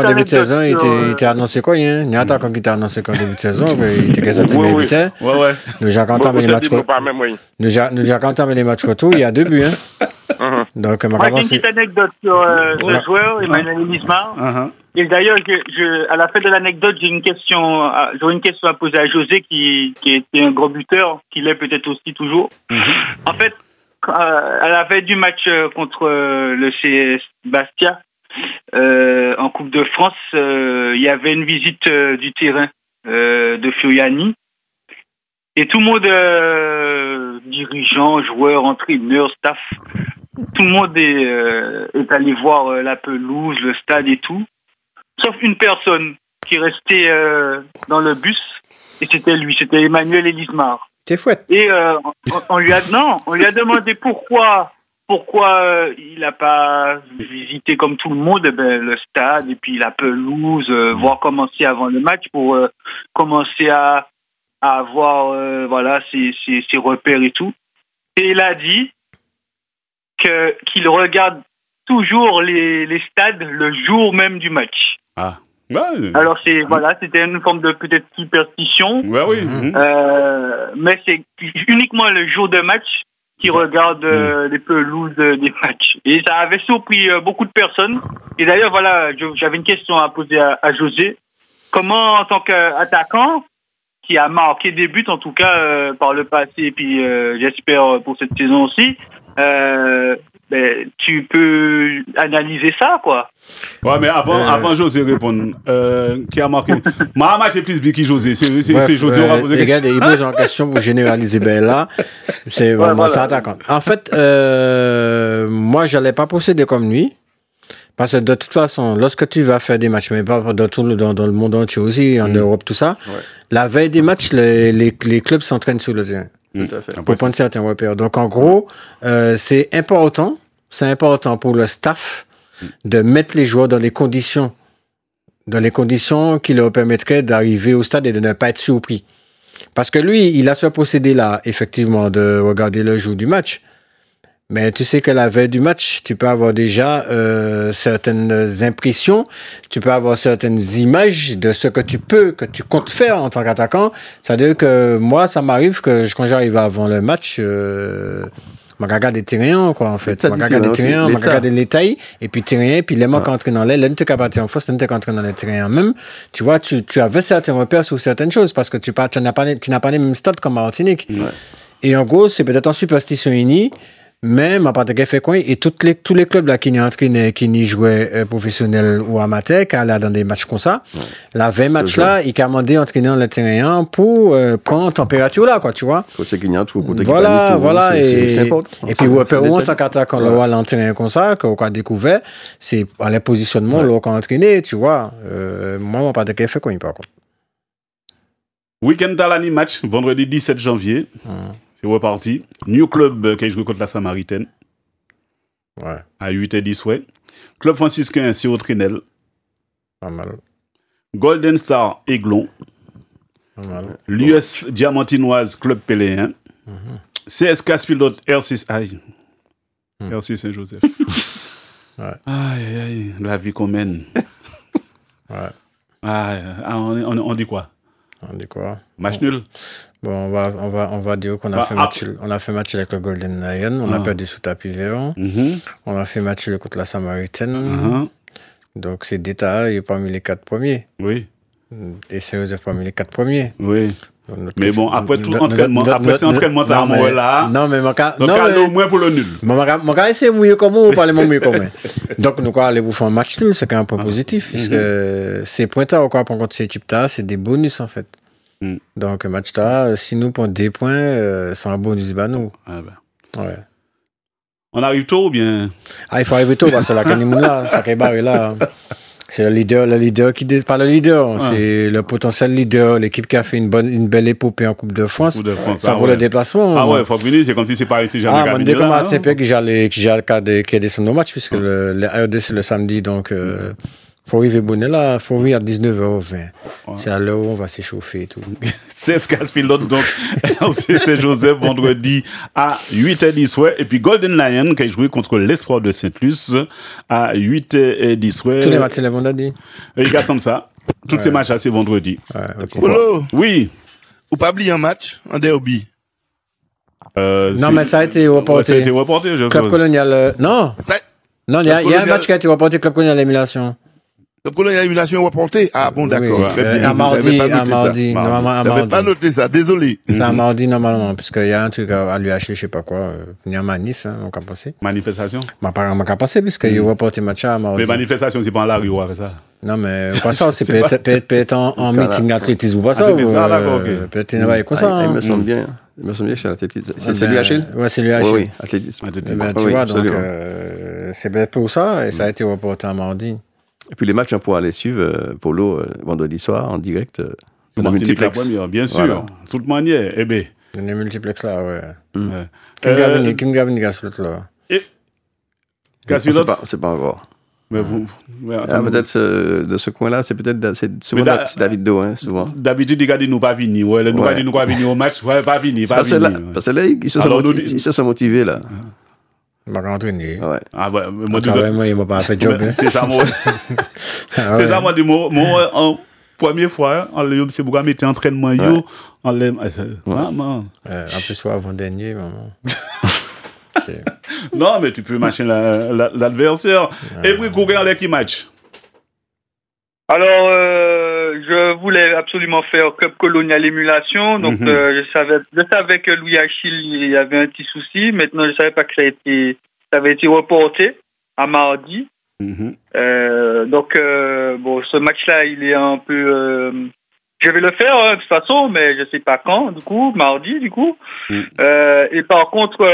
début de saison, il était annoncé quoi, hein? Ni attaquant qui était annoncé qu'en début de saison, il était sorti de buteur. Nous avons entamé les matchs retour, il y a 2 buts, hein? Donc, moi, j'ai une petite anecdote sur le joueur, Emmanuel Elismar. Et d'ailleurs, à la fin de l'anecdote, j'aurais une question à poser à José, qui était un gros buteur, qui l'est peut-être aussi toujours. En fait, à la veille du match contre le CS Bastia, en Coupe de France, il y avait une visite du terrain de Fioiani. Et tout le monde, dirigeants, joueurs, entraîneurs, staff, tout le monde est allé voir la pelouse, le stade et tout, sauf une personne qui restait dans le bus, et c'était lui, c'était Emmanuel Elismar. C'est fouette. Et on lui a demandé pourquoi il n'a pas visité comme tout le monde le stade et puis la pelouse, voir commencer avant le match pour commencer à avoir ses repères et tout. Et il a dit qu'il regarde toujours les stades le jour même du match. Ah. Ouais. Alors c'était une forme de peut-être superstition. Ouais, oui. Mais c'est uniquement le jour de match qu'il regarde les pelouses des matchs. Et ça avait surpris beaucoup de personnes. Et d'ailleurs, j'avais une question à poser à José. Comment, en tant qu'attaquant, qui a marqué des buts en tout cas par le passé et puis j'espère pour cette saison aussi, tu peux analyser ça quoi. Ouais, mais avant José répondre, qui a marqué ma match est plus bien que José, c'est José on va poser question. Regarde, il pose une question pour généraliser là, c'est vraiment ça attaquant. En fait, moi j'allais pas procéder comme lui. Parce que de toute façon, lorsque tu vas faire des matchs, mais pas dans le monde entier aussi, en Europe, tout ça, la veille des matchs, les clubs s'entraînent sur le terrain. Tout à fait. Pour prendre certains repères. Donc, en gros, c'est important pour le staff de mettre les joueurs dans les conditions qui leur permettraient d'arriver au stade et de ne pas être surpris. Parce que lui, il a ce procédé-là, effectivement, de regarder le jour du match. Mais tu sais que la veille du match, tu peux avoir déjà certaines impressions, tu peux avoir certaines images de ce que tu comptes faire en tant qu'attaquant. C'est-à-dire que moi, ça m'arrive que quand j'arrive avant le match, je regarde des terrains, quoi, en fait. Je regarde des terrains, je regarde les tailles, et puis terrain, puis les manques entrés dans l'aile, là, tu es capable en force, tu es entré dans les terrains même. Tu vois, tu avais certains repères sur certaines choses, parce que tu n'as pas les mêmes stades comme Martinique. Ouais. Et en gros, c'est peut-être en superstition unie, mais ma part de fait quoi et tous les clubs là qui n'y entraînaient qui n'y jouaient professionnels ou amateurs qui allaient dans des matchs comme ça la 20 matchs là ils commandaient entraîner dans le terrain pour prendre température là quoi tu vois voilà et puis en tant qu'attaquant là l'entraîner comme ça qu'on a découvert c'est à les positionnements là qu'on entraîné tu vois moi ma part de fait quoi par contre week-end Talani match vendredi 17 janvier c'est reparti. New Club qui joue contre la Samaritaine. Ouais. À 8h10, ouais. Club franciscain, c'est au Trinel. Pas mal. Golden Star, Aiglon. Pas mal. L'US Diamantinoise, Club Péléen. CS Caspilote, R6. Aïe. R6 Saint-Joseph. Ouais. Aïe, la vie qu'on mène. Ouais. On dit quoi? On dit quoi? Match nul. Bon, on va dire qu'on a fait match avec le Golden Lion, on a perdu sous tapis vert. On a fait match contre la Samaritaine. Donc c'est d'État, il est parmi les 4 premiers. Oui. Et c'est Joseph parmi les 4 premiers. Oui. Mais bon, après tout entraînement, c'est entraînement là. Non, mais mon cas. Donc, au moins pour le nul. Mon cas, c'est mouillé comme ou pas les mouillé comme. Donc, nous, quoi, aller vous faire un match nul, c'est quand même un point positif. Puisque ces points-là, quoi, pour contre ces types-là, c'est des bonus, en fait. Donc, match-là, si nous prenons des points, c'est un bonus, bah, nous. Ouais. On arrive tôt ou bien? Il faut arriver tôt, parce que la Canimoun là, ça qui est barré là. C'est le leader qui pas le leader, c'est le potentiel leader, l'équipe qui a fait une belle épopée en Coupe de France. Ça vaut le déplacement. Ah ouais, faut venir, c'est comme si c'est pas ici jamais gagné. Ah, comme Saint-Pierre qui est descendu au match, puisque le R2 c'est le samedi, donc faut arriver bonnet là, faut venir à 19h20. C'est à l'heure où on va s'échauffer et tout. C'est ce qu'a fait l'autre, donc c'est Joseph vendredi à 8h10 et puis Golden Lion qui a joué contre l'Espoir de Saint-Luce à 8h10. Tous les matchs c'est le vendredi. Il y a comme ça. Tous ces matchs c'est vendredi. Polo. Oui. Ou pas oublier un match en derby. Non mais ça a été reporté. Ça a été reporté, je Club Colonial. Non. Non, il y a un match qui a été reporté, Club Colonial élimination. Donc, il y a l'élimination reportée. Ah bon, d'accord. Oui, très bien. À mardi. J'avais pas noté ça, désolé. C'est à mardi, normalement, parce qu'il y a un truc à lui acheter, je sais pas quoi. Il y a un manif, on va passer. Manifestation? On va passer, puisqu'il y a reporté match à mardi. Mais manifestation, c'est pas en la rue, avec ça. Non, mais pas ça, c'est peut-être en meeting d'athlétisme ou pas ça. Peut-être qu'il va comme ça. Il me semble bien. que c'est l'athlétisme. C'est lui, Achille? Ouais, c'est lui, Achille. Oui, athlétisme. Tu vois, donc, c'est peut-être pour ça, et ça a été reporté à mardi. Et puis les matchs, on pourra aller suivre, Polo, vendredi soir, en direct. Dans le multiplex. Bien sûr, voilà. Toute manière. Eh bien. Il y a multiplex là, ouais. Kim Gavin, Gasflot là. Gasflot? C'est pas encore. Mais vous. Peut-être de ce coin-là, c'est peut-être souvent c'est David Do, hein, souvent. D'habitude, ils disent nous pas venir. Ouais, nous pas nous pas venir au match, ouais, pas venir, pas venir. Parce que là, ils se sont motivés là. Il m'a entraîné. Ouais. Ah ouais, moi il m'a pas fait job. C'est ça moi. C'est ça moi en première fois en c'est pourquoi mettre entraînement yo en l'aime. En plus soit avant dernier maman. Non, mais tu peux matcher l'adversaire. Et puis courir avec qui match. Alors, je voulais absolument faire Club Colonial émulation. Donc, je savais que Louis Achille, il y avait un petit souci. Maintenant, je savais pas que ça avait été reporté à mardi. Donc, bon, ce match-là, il est un peu... je vais le faire, de toute façon, mais je sais pas quand, du coup, mardi, du coup. Et par contre,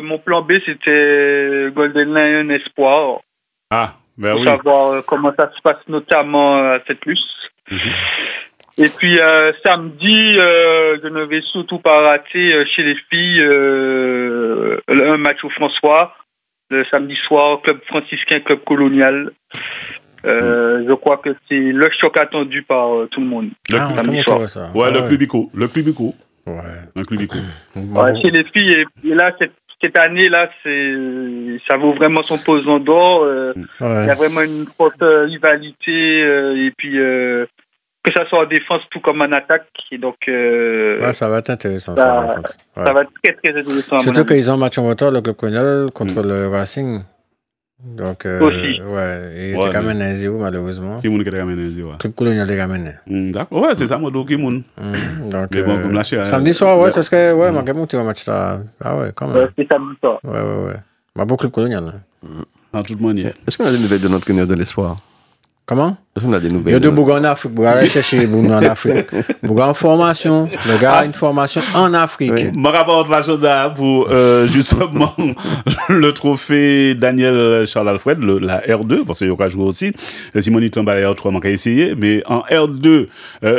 mon plan B, c'était Golden Lion Espoir. Ah. Ben pour savoir comment ça se passe notamment à Saint-Luce. Et puis samedi, je ne vais surtout pas rater chez les filles un match au François, le samedi soir, club franciscain, club colonial. Je crois que c'est le choc attendu par tout le monde. Samedi soir. Ouais, le club ICO. Le club ICO. Ouais. Un club ICO. Ouais, chez les filles, et là, cette année-là, ça vaut vraiment son pesant d'or. Il y a vraiment une forte rivalité et puis que ça soit en défense tout comme en attaque. Et donc, ça va être intéressant. Ça va être très très intéressant. Surtout qu'ils ont un match en retard, le club colonial, contre le Racing. Donc, aussi. Et il était quand même 1-0 malheureusement. Qui moun qui était quand même 1-0. Club colonial était quand même. D'accord. Ouais, c'est ça, moi, qui moun. Donc, bon, samedi soir, ouais, ça serait, ouais, ma gamme, tu vas match là. Ah ouais, quand même. C'est samedi soir. Ouais. Ma beau club colonial. En toute manière. Est-ce qu'on a des nouvelles de notre entraîneur de l'espoir? Comment? Est-ce qu'on a des nouvelles? Il y a deux Bouga en Afrique. Bouga aller chercher Bouga en Afrique. Bouga en formation. Le gars a une formation en Afrique. Je me rapporte l'agenda pour justement le trophée Daniel Charles-Alfred, la R2, parce qu'il y a joué aussi. Simoni Tamba la R3, on a essayé. Mais en R2,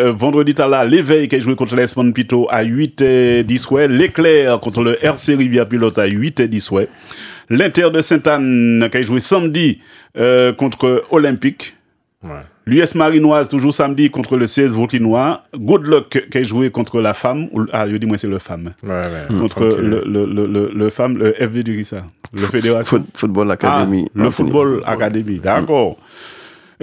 vendredi, tu as là l'éveil qui a joué contre l'Esmond Pito à 8h10. L'éclair contre le RC Rivière Pilote à 8h10. L'Inter de Sainte-Anne qui a joué samedi contre Olympique. L'US Marinoise toujours samedi contre le 16 Vautinois. Good Luck qui a joué contre la femme. Je dis moi c'est le femme. Contre le femme, le FV du Rissa. Le Fédération. Football Academy. Le Football Academy, d'accord.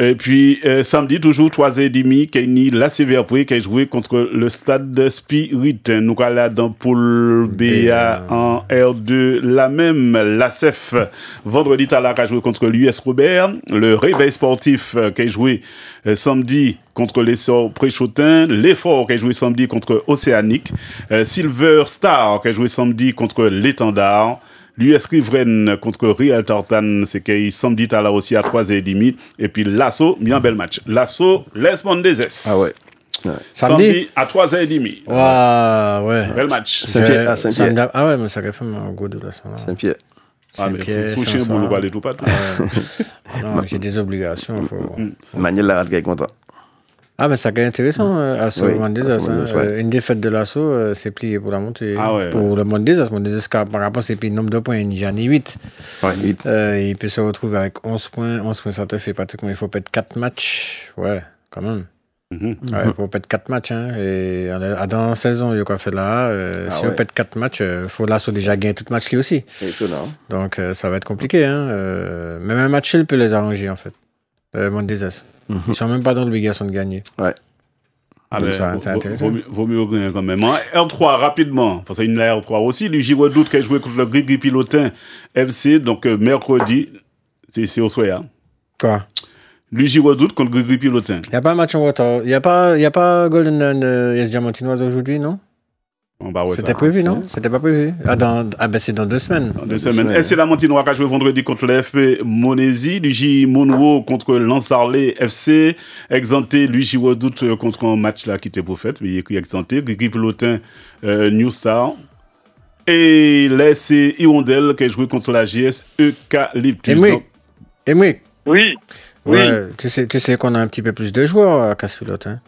Et puis, samedi, toujours 3h30, Kenny la Sévère-Pré qui a joué contre le Stade Spirit. Nous allons là dans poule BA en R2, la même, la CEF. Vendredi, Tala qui a joué contre l'US Robert. Le Réveil Sportif qui a joué samedi contre l'Essor Préchotin. L'Effort qui a joué samedi contre Océanique. Silver Star qui a joué samedi contre l'Étendard. L'US Riveraine contre Real Tartan, c'est qu'il samedi à là aussi à 3h30. Et puis Lasso, bien bel match. Lasso, Les Mondes. Ah ouais. Samedi à 3h30. Ouais. Bel match. Saint-Pierre. Ah ouais, mais ça fait un goût de la semaine. Saint-Pierre. Saint-Pierre. Sous chien, boulot, aller tout pas. Non, j'ai des obligations. Maniel la rate content. Ah, mais ça qui est intéressant, Asso Mondes. Une défaite de l'Asso, c'est plié pour la montée. Pour le Mondes, par rapport, c'est plié le nombre de points, il y en a 8. Ouais, 8. Il peut se retrouver avec 11 points. 11 points, ça te fait pratiquement, il faut peut-être 4 matchs. Ouais, quand même. Il faut peut-être 4 matchs. Et dans la saison, il y a quoi fait là. Si on pète 4 matchs, il faut l'Asso déjà gagner tout match lui aussi. Étonnant. Donc, ça va être compliqué. Même un match, il peut les arranger, en fait. Mondes. Ils sont même pas dans l'obligation de gagner. Ouais. Ah ben, c'est intéressant. Vaut mieux gagner quand même. En R3, rapidement, parce qu'il y a une R3 aussi, le Girodoute qui a joué contre le Grigri Pilotin FC, donc mercredi, c'est au Soya. Quoi? Le Girodoute contre Grigri Pilotin. Il n'y a pas un match en retard. Il n'y a pas Golden Yes Diamantinoise aujourd'hui, non? C'était prévu, non? C'était pas prévu. C'est dans 2 semaines. Dans 2 semaines. Et c'est la Montinois qui a joué vendredi contre l'FP Monesi, Luigi Monroe contre Lansarlé FC, exempté Luigi Redoute contre un match là qui était pour fait, mais il est écrit exempté, Grigri Pilotin New Star. Et là, c'est Hirondelle qui a joué contre la GS Eucalyptus. Emric. Oui. Ouais, tu sais qu'on a un petit peu plus de joueurs à Casse-Pilote. Hein?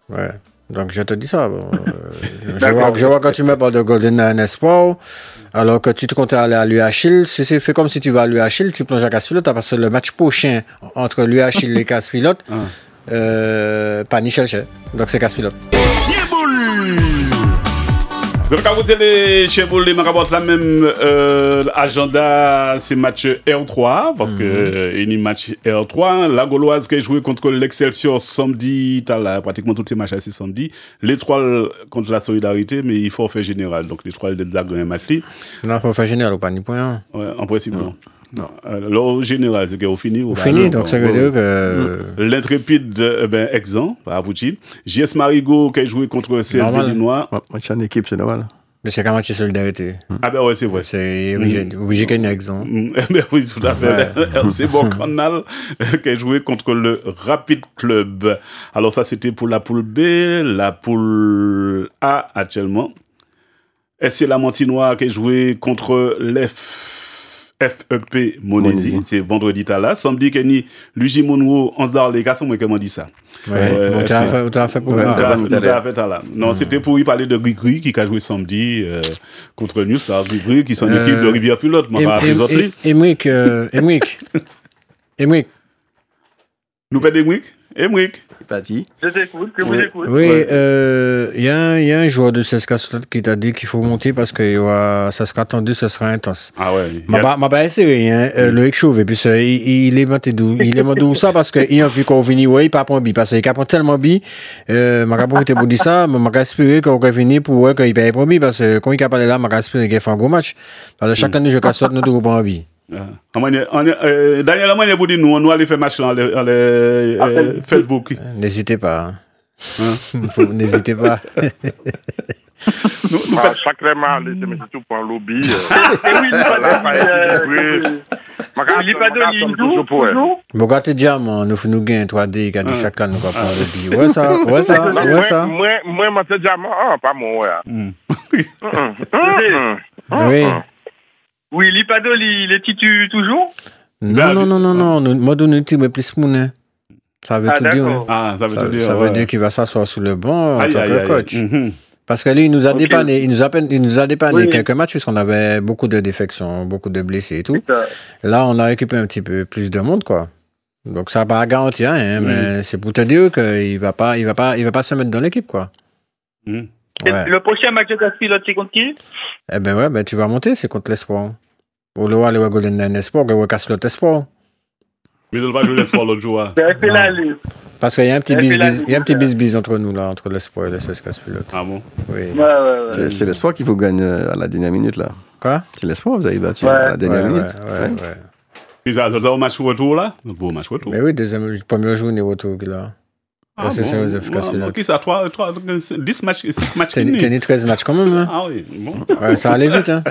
Ouais. Donc je te dis ça. Je vois quand tu me parles de Golden Espoir, alors que tu te comptes aller à l'UHL, c'est fait comme si tu vas à l'UHL, tu plonges à Casse-Pilote, parce que le match prochain entre l'UHL et Casse-Pilote, pas ni chercher. Donc c'est Casse-Pilote. Donc, quand vous êtes chez vous, les Marabouts, la même agenda, c'est match R3, parce que il y a match R3. La Gauloise qui a joué contre l'Excelsior samedi, pratiquement tous ces matchs, c'est samedi. L'Étoile contre la Solidarité, mais il faut faire général. Donc, l'Étoile de la gagne match. Non, il faut faire général ou pas ni point. Ouais, en principe, non. Alors, au général, c'est qu'on finit. On finit, donc ça veut dire que. L'Intrépide, exempt, par Abouchi. JS Marigot qui a joué contre CSB du Noir. Match en équipe, c'est normal. Mais c'est qu'un match de solidarité. Ah ben ouais, c'est vrai. C'est obligé qu'il y ait un exemple. Oui, tout à fait. C'est bon canal qui a joué contre le Rapid Club. Alors ça, c'était pour la poule B, la poule A actuellement. Et c'est la Montinois qui a joué contre FEP Monesi, c'est vendredi là. Samedi, Kenny, Luigi Monroe, Ansdar, les gars, c'est moi qui m'ont dit ça. Ouais, tu as fait pour là. Non, c'était pour y parler de Grigri qui a joué samedi contre New Star. Grigri qui sont une équipe de Rivière Pilote. Emric. Nous perdons Emric. Parti. Je t'écoute, que vous écoute. Oui, il y a un joueur de CSKA qui t'a dit qu'il faut monter parce que ça sera attendu, ça sera intense. Ah ouais. Ma pas essayé, Loïc Chauvet, puis il est monté d'où? Il est monté d'où ça parce qu'il a vu qu'on venait, ouais, il pas prendre bi parce qu'il a tellement bi. M'a profité pour dire ça, m'a espéré qu'on va venir pour qu'il paye pour bi parce que quand il a parlé là, m'a espéré qu'il fait un gros match. Parce que chaque année je casse nous devons prendre bi. Daniel, nous allons faire match dans Facebook. N'hésitez pas. N'hésitez pas. Chaque réma, c'est tout pour un lobby. Il pas de toujours. Bogate Diamant, nous gagnons 3D, qui a dit chaque année nous va prendre le billet. Ouais, ça. Moi, Maté Diamant, pas moi. Oui. Oui, Lipadol, il est titu toujours? Non. Moi, donne une mais plus monnaie. Ça veut tout dire. Ça veut tout dire. Ça veut dire qu'il va s'asseoir sur le banc en tant que coach. Parce que lui, il nous a dépanné, il nous a dépanné quelques matchs puisqu'on avait beaucoup de défections, beaucoup de blessés et tout. Là, on a récupéré un petit peu plus de monde, quoi. Donc, ça va pas garantir, hein, mais c'est pour te dire qu'il va pas se mettre dans l'équipe, quoi. Ouais. Le prochain match de Casse-Pilote, c'est contre qui? Eh ben ouais, tu vas monter, c'est contre l'Espoir. Ou le Golden Espoir, ou Casse-Pilote Espoir. Mais on va jouer l'espoir l'autre jour. Parce qu'il y a un petit bis entre nous, là, entre l'espoir et le CSKA Pilote. Ah bon? Oui. Ouais. C'est l'espoir qu'il faut gagner à la dernière minute, là. Quoi? C'est l'espoir, vous avez battu à la dernière minute. Ouais. Et ça, vous avez un match retour, là? Un beau match retour. Mais oui, premier jour, on est retour, là. Ah c'est Saint-Joseph bon, ok, ça, 10 matchs, 6 matchs. T'as 13 matchs quand même, hein? Ah oui, bon. Ouais, ça allait vite, hein?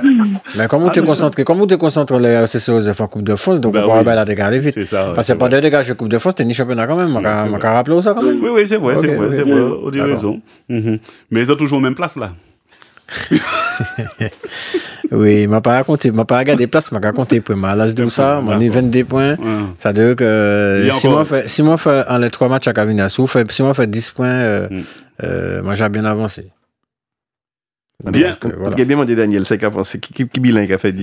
Mais comment tu te concentres les Saint-Joseph en Coupe de France, donc on va aller dégager vite. C'est ça. Parce que pas de dégage de Coupe de France, t'es ni championnat quand même, on va rappeler ça quand même. Oui, c'est vrai, on a raison. Mais ils ont toujours même place, là. Oui, m'a pas regardé place, m'a raconté pour moi. Là, je ça, on est 22 points. Ça veut dire que si moi fait en les 3 matchs à Cavina, si moi fait 10 points, moi j'ai bien avancé. Bien. Voilà. Bien demandé Daniel, c'est qui bilan qui a fait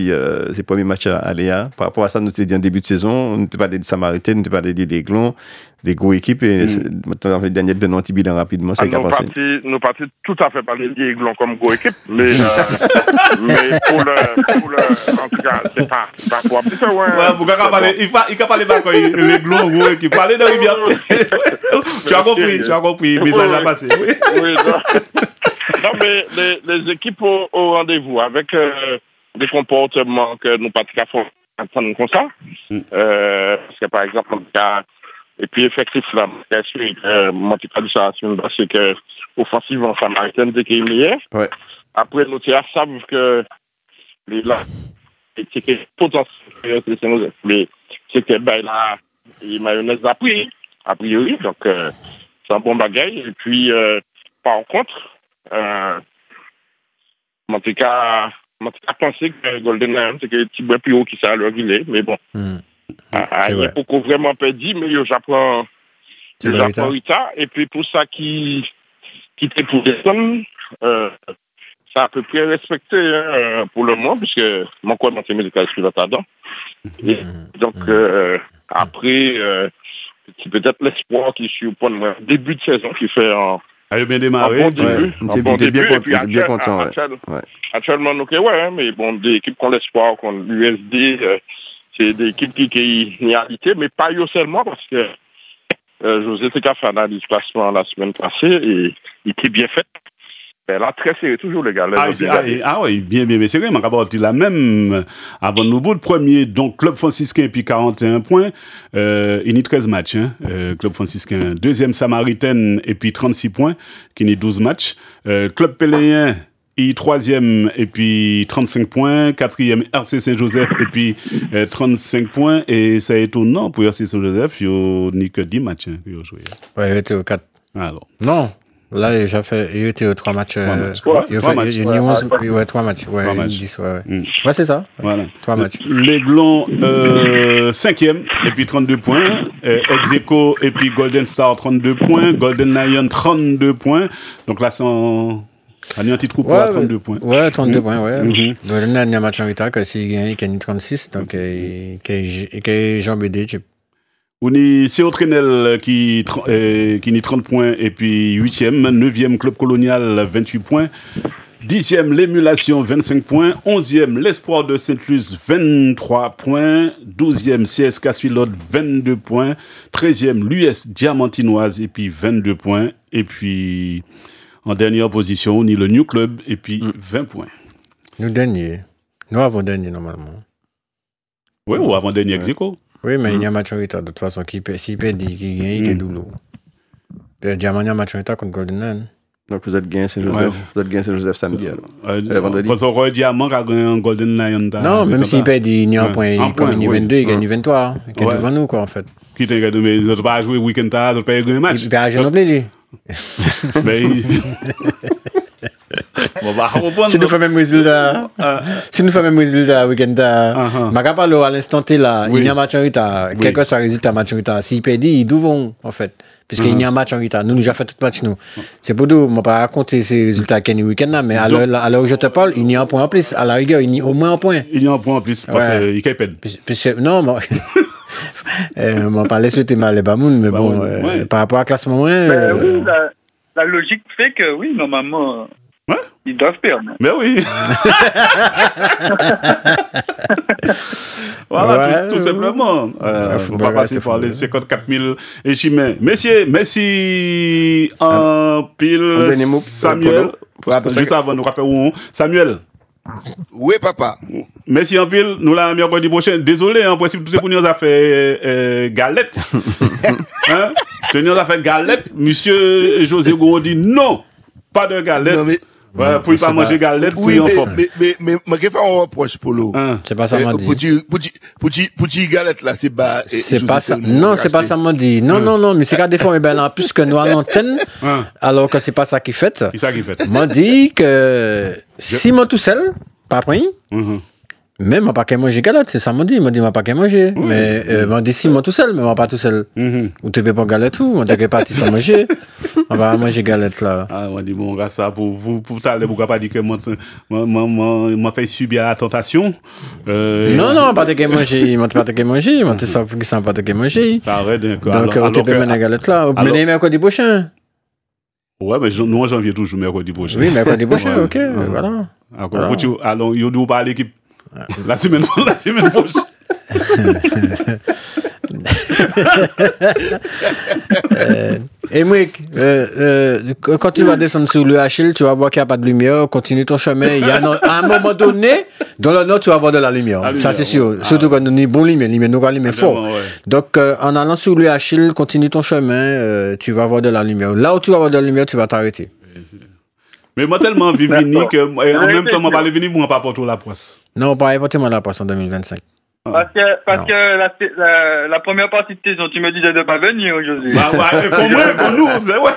ses premiers matchs à Léa. Par rapport à ça, nous t'ai dit en début de saison, on n'était pas des Samaritains, on n'était pas des Glons, des gros équipes. Et maintenant, Daniel donne un petit bilan rapidement. C'est nous partons tout à fait parler des Glons comme gros équipe, mais pour le, en tout cas, c'est pas pour vous il peut parler pas les Glons gros équipe. Parlez de Rivière. Tu as compris, le message a passé. Oui, non, mais les équipes au rendez-vous avec des comportements que nous pratiquons attendre comme ça. Parce que par exemple, et puis effectivement, c'est que offensivement, Samaritain dès qu'il est meilleur. Après, nous savons que c'est potentiel, mais c'est que là, il mayonnaise a priori, donc c'est un bon bagage. Et puis, par contre, en tout cas, pensé que Golden Lion, c'est que le petit bois plus haut qui s'est à leur guillet, mais bon. Il y a beaucoup vraiment perdu, mais j'apprends Rita. Et puis pour ça qui était pour descendre, ça à peu près respecté pour le moment, puisque mon corps de médical est là-dedans. Donc, après, c'est peut-être l'espoir qui suit au point de début de saison qui fait a bien démarré. Un bon début. Et puis bien content. Actuellement, ok, mais bon, des équipes qui ont l'espoir, qui ont l'USD, c'est des équipes qui ont réalité, mais pas eux seulement, parce que José Teka fait un déplacement la semaine passée et il était bien fait. Là, très serré, toujours, les gars. Oui, bien serré. Il a même, avant nous, le premier, donc, Club franciscain, puis 41 points. Il y a 13 matchs, Club franciscain. Deuxième Samaritaine, et puis 36 points, qui y a 12 matchs. Club péléen, il y a troisième, et puis 35 points. Quatrième, RC Saint-Joseph, et puis 35 points. Et ça est étonnant pour RC Saint-Joseph, il n'y a que 10 matchs. Oui, il était au 4. Alors. Non. Là, il était aux 3 matchs. 3 matchs. Il y a 11, 3 matchs. Ouais, 10, ouais, c'est ça. Voilà. 3 matchs. Les Glons, 5e, et puis 32 points. Ex-Aequo, et puis Golden Star, 32 points. Golden Lion, 32 points. Donc là, c'est un petit groupe à 32 points. Ouais, 32 points, ouais. Golden Lion, il y a un match en retard, que s'il gagne, il gagne 36. Donc, il y a Jean Bédé, on est Céo Trenel qui a 30 points et puis 8e, 9e Club Colonial 28 points, 10e l'Émulation 25 points, 11e l'Espoir de Sainte-Luce 23 points, 12e CSKA Pilote 22 points, 13e l'US Diamantinoise et puis 22 points, et puis en dernière position on est le New Club et puis 20 points. Nous avant-dernier normalement. Oui, ou avant-dernier ex-aequo. Oui, mais il y a un match en retard. De toute façon, s'il perd, il gagne, il est douloureux. Diamant, il y a un match en retard contre Golden Lion. Donc, vous êtes gagné Saint-Joseph. Vous êtes gagné Saint-Joseph samedi, alors. Vendredi. Parce qu'on Diamant a gagné un Golden Lion. Non, même s'il perd, il y a un point. Comme il gagne 22, il gagne 23. Il est devant nous, quoi, en fait. Qui t'a gagné, mais ils n'ont pas joué week-end tard, ils n'ont pas gagné un match. Il perd à Genoblé, lui. Mais. Si nous faisons même résultat, week-end, Macapalo à l'instant T là, il y a un match en retard, quel que soit le résultat match en retard, s'il perd, ils doivent en fait, puisqu'il y a un match en retard, nous déjà fait tout match nous. C'est pour nous, je ne pas raconter ces résultats qu'il y a week-end là, mais à l'heure où je te parle, il y a un point en plus, à la rigueur, il y a au moins un point. Il y a un point en plus, parce qu'il perd. Non, moi, je ne pas souhaiter mal les Bamoun, mais bon, par rapport à classement, oui, la logique fait que oui, normalement. Ouais. Ils doivent perdre. Mais oui. Voilà, tout simplement. On va passer par les 54 000 échimins. Messieurs, merci en pile, Samuel. Juste avant, nous rappelons Samuel. Oui, papa. Merci en pile. Nous la mercredi prochain. Désolé, en principe, tout ce qu'on nous a fait galette. Hein? Nous a fait galette. Monsieur José Gouron dit non, pas de galette. Non, mais... Ouais, pour ne pas manger galette, oui, en forme. Mais, je fais un reproche, Polo. C'est pas ça, m'a dit. Pour galette, là, c'est pas. C'est pas ça. Non, c'est pas ça, m'a dit. Non, mais c'est qu'à des fois, en plus que nous à l'antenne, alors que c'est pas ça qui fait. C'est ça qui fait. M'a dit que si moi tout seul, pas pris. Même m'a pas qu'à manger galette, c'est ça m'a dit m'a pas qu'à manger. Mais m'a dit si moi tout seul, mais moi pas tout seul. Ou tu peux pas galette tout, on t'es parti sans manger. On va manger galette là. Ah, on dit bon, ça pour t'aller, pourquoi pas dire que m'a fait subir la tentation. Non, pas de manger, m'a pas de manger, m'a ça pour que ça pas de manger. Ça arrête donc on te peut mener galette là, mais mercredi prochain. Ouais, mais nous en janvier toujours mercredi prochain. Oui, mercredi prochain, OK, voilà. Alors, il doit pas l'équipe. La semaine prochaine. Et moi, quand tu vas descendre sur le Achille, tu vas voir qu'il n'y a pas de lumière, continue ton chemin. Il y a à un moment donné, dans le nord, tu vas avoir de la lumière. Ça, c'est sûr. Surtout quand nous avons bon lumière, nous avons lumière fort. Donc, en allant sur le Achille, continue ton chemin, tu vas avoir de la lumière. Là où tu vas avoir de la lumière, tu vas t'arrêter. Mais moi, tellement vivini que, en même temps, je vais venir pour ne pas porter la poisse. Non, pas apporter la poisse en 2025. Parce que la première partie de saison, tu me disais de ne pas venir aujourd'hui. Pour nous, c'est ouais,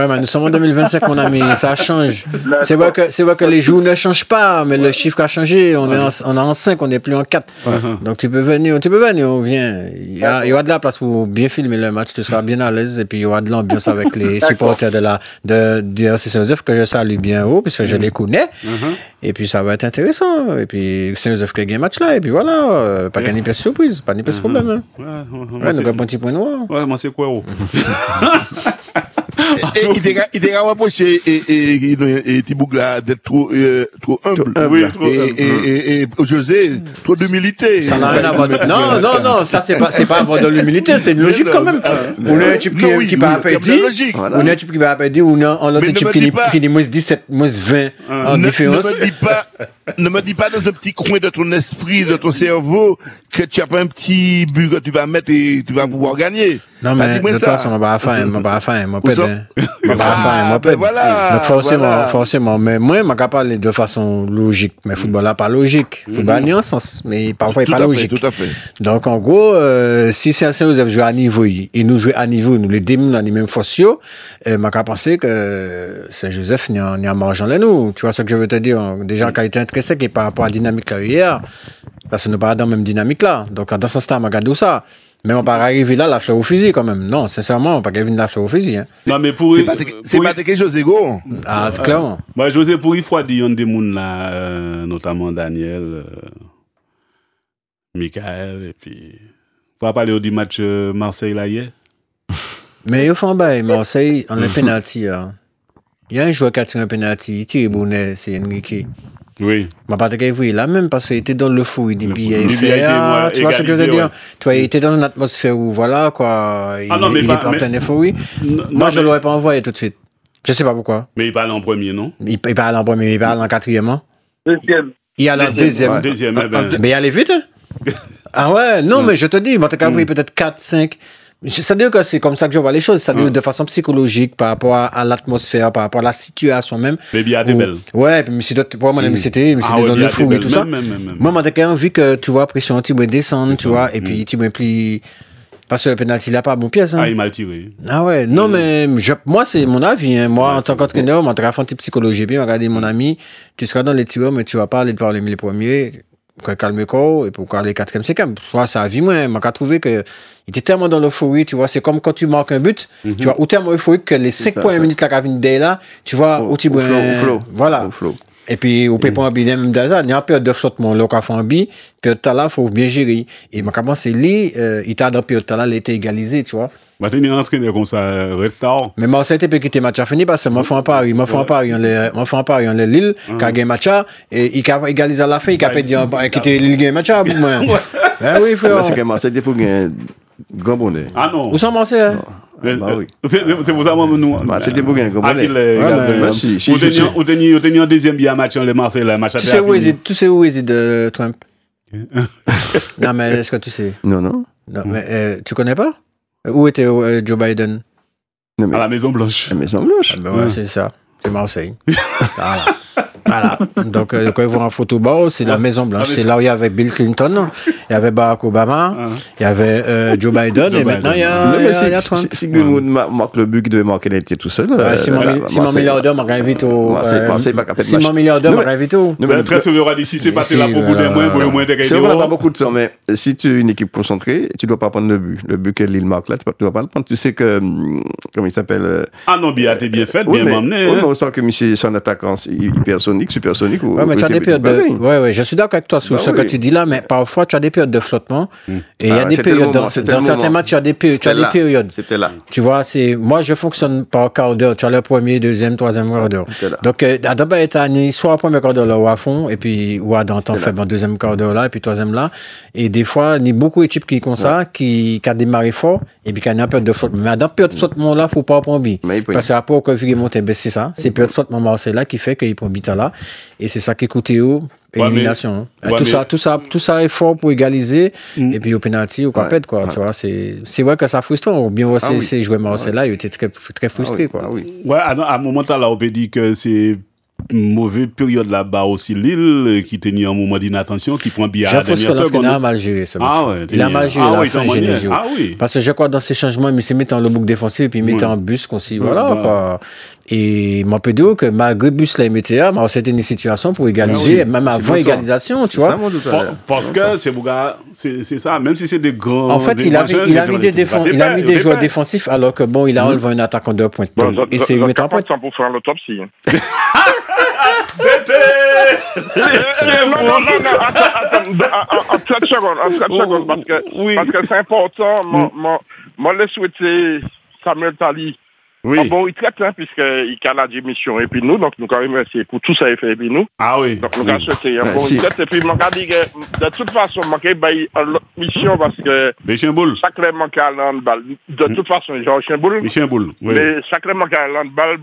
mais nous sommes en 2025, mon ami, ça change. C'est vrai que les jours ne changent pas, mais le chiffre a changé. On est en 5, on n'est plus en 4. Donc tu peux venir, on vient. Il y aura de la place pour bien filmer le match, tu seras bien à l'aise, et puis il y aura de l'ambiance avec les supporters du RC Saint-Joseph que je salue bien haut, puisque je les connais. Et puis ça va être intéressant. Et puis Saint-Joseph qui a gagné le match là, et puis voilà. Pas qu'à n'y surprise, pas n'y problème. Ouais, nous avons un petit point noir. Ouais, moi c'est quoi? Il était rapproché et Tibougla d'être trop humble. Oui, et José, trop d'humilité. Ça n'a rien à voir. Non, ça c'est pas avoir de l'humilité, c'est une logique quand même. On a un type qui va pas dire, on a un type qui va pas dire, on a un autre type qui dit moins 17, moins 20 en différence. Ne me dis pas dans un petit coin de ton esprit, de ton cerveau, que tu n'as pas un petit but que tu vas mettre et tu vas pouvoir gagner. Non, mais de toute façon, moi, Donc, forcément. Mais moi, je ne parle de façon logique. Mais football là, pas logique. Football a un sens, mais parfois, il n'est pas logique. Tout à fait. Donc, en gros, si Saint-Joseph joue à niveau, et nous jouons à niveau, nous les démons dans les mêmes forces, je ne penser que Saint-Joseph n'y a margent là, nous. Tu vois ce que je veux te dire? Déjà, en qualité intrinsèque et par rapport à la dynamique là hier, parce que nous ne sommes pas dans la même dynamique là. Donc, dans ce sens-là, je regarde ça. Mais on ne peut pas arriver là, la fleur au fusil quand même. Non, sincèrement, on ne peut pas arriver la fleur au fusil. Hein. Non, mais pour. C'est pas de José Go. Ah, c'est clairement. Moi, José, pour il faut dire des gens là, notamment Daniel, Michael, et puis. On va parler du match Marseille là hier. Mais ils font bail, Marseille, on a un penalty. Il y a un joueur qui a tiré un penalty, il tire Bonnet, c'est Enrique. Oui. Je ne sais pas là même parce qu'il était dans le fou, il dit billet. Tu vois ce que je veux dire? Tu vois, il était dans une atmosphère où, voilà, quoi. Il est en plein euphorie. Moi, je ne l'aurais pas envoyé tout de suite. Je ne sais pas pourquoi. Mais il parle en premier, non? Il parle en premier, il parle en quatrième. Deuxième. Il y a la deuxième. Mais il allait vite, hein? Ah ouais, non, mais je te dis, moi, tu as envoyé peut-être 4, 5. C'est-à-dire que c'est comme ça que je vois les choses, c'est-à-dire de façon psychologique par rapport à l'atmosphère, par rapport à la situation même. Mais bien, elle est belle. Ouais, puis pour moi, c'était dans le fou et tout ça. Moi, j'ai envie que, tu vois, pression, tu me descendre, tu vois, et puis tu me plies. Parce que le penalty, il n'a pas bon pièce. Ah, il m'a tiré. Ah ouais, non, mais moi, c'est mon avis. Hein. Moi, en tant qu'entraîneur, je vais faire un petit psychologie. Puis, regardez, mon ami, tu seras dans les tireurs, mais tu vas pas aller par les 1000 premiers. Calme le corps et pour les 4e, 5e. Moi, ça a vu, moi, j'ai trouvé que il était tellement dans l'euphorie, tu vois, c'est comme quand tu marques un but, tu vois, ou tellement euphorique que les 5 premières minutes là, là, tu vois, au flow. Voilà. Et puis, au peut pas bien même dans ça, il y a une période de flottement, là, qu'on fait un bi, période de là, faut bien gérer. Et ma comment c'est lui, il t'a dans période de là, il était égalisé, tu vois. Maintenant, il est entraîné comme ça, restart. Mais moi, c'était peut quitter match à fini parce que moi, fais un pari, on les Lille, qui a gagné match et il a égalisé à la fin, il a pas dit, quitter Lille gagné match à, moi. Ben oui, frère. C'est que Marseille, c'était pour gagner grand bonnet. Ah non. Où sont Marseille? Bah oui. C'est pour ça que nous. C'était pour gagner grand bonnet. Ou tenir un deuxième bien match en le Marseille, le match à tu sais où réside Trump? Non, mais est-ce que tu sais? Non, mais tu connais pas? Où était Joe Biden? À la Maison Blanche. La Maison Blanche? Ouais, c'est ça. C'est Marseille. Voilà. Donc, quand ils voient en photo bas, c'est la Maison Blanche. C'est là où il y avait Bill Clinton, il y avait Barack Obama, il y avait Joe Biden, et maintenant il y a Trump. Si Greenwood marque le but, il devait marquer l'été tout seul. Simon Milliardaire m'a invité au. Simon Milliardaire m'a invité au. Très souvent, on dit si c'est passé là pour beaucoup de moins de c'est vrai, on n'a pas beaucoup de temps, mais si tu es une équipe concentrée, tu ne dois pas prendre le but. Le but que Lille marque là, tu ne dois pas le prendre. Tu sais que. Comment il s'appelle? Ah non, bien, t'es bien fait, bien emmené. Oui, mais on sent que monsieur, son attaquant, hypersonique. Ouais, mais tu as des périodes de. Ouais, je suis d'accord avec toi sur ce que tu dis là, mais parfois tu as des périodes de flottement. Et il y a des périodes. Dans certains matchs, tu as des périodes. C'était là. Tu vois, moi, je fonctionne par quart d'heure. Tu as le premier, deuxième, troisième quart d'heure. Donc, d'abord, tu as soit premier quart d'heure là ou à fond, et puis, ou à dans temps faible, en deuxième quart d'heure là, et puis troisième là. Et des fois, il y a beaucoup d'équipes qui comme ça, qui a démarré fort, et puis qui a une période de flottement. Mais dans la période de flottement là, il ne faut pas prendre bi. Parce que après, quand il monte, c'est ça. C'est la période de flottement Marseille là qui fait qu'il prend bita là. Et c'est ça qui coûte élimination. Tout ça est fort pour égaliser, et puis au penalty, au compète, quoi. Tu vois, c'est vrai que ça frustrant. Ou bien, ces joueurs Marseille là, ils étaient très frustrés, quoi. Ouais, à un moment là, on peut dire que c'est une mauvaise période là-bas aussi, Lille, qui tenait un moment d'inattention, qui prend bien à la dernière seconde. Il a mal géré ce match. Il a mal géré la fin générale. Parce que je crois dans ces changements, il s'est mis en le bouc défensif, et puis il mettait en bus, voilà, quoi. Et moi, peut dire que malgré bus là, il mettait là, c'était une situation pour égaliser, même avant égalisation, tu vois. Parce que c'est ça, même si c'est des grands. En fait, il a mis des joueurs défensifs, alors que bon, il a enlevé un attaquant de pointe. Et c'est une étape pour faire l'autopsie. C'était en 30 secondes, parce que c'est important. Moi, je souhaiter Samuel Tali. Oui. Bon, il traite, puisqu'il a la démission. Et puis nous, donc, nous, quand même, remercier pour tout ça, il fait, et puis nous. Ah oui. Donc, nous, souhaiter un bon traite. Et puis, moi, je dis que, de toute façon, moi, je vais une mission, parce que. Sacrément qu'à l'handball. De toute façon, genre, Chimboul. Oui. Mais sacrément qu'à l'handball,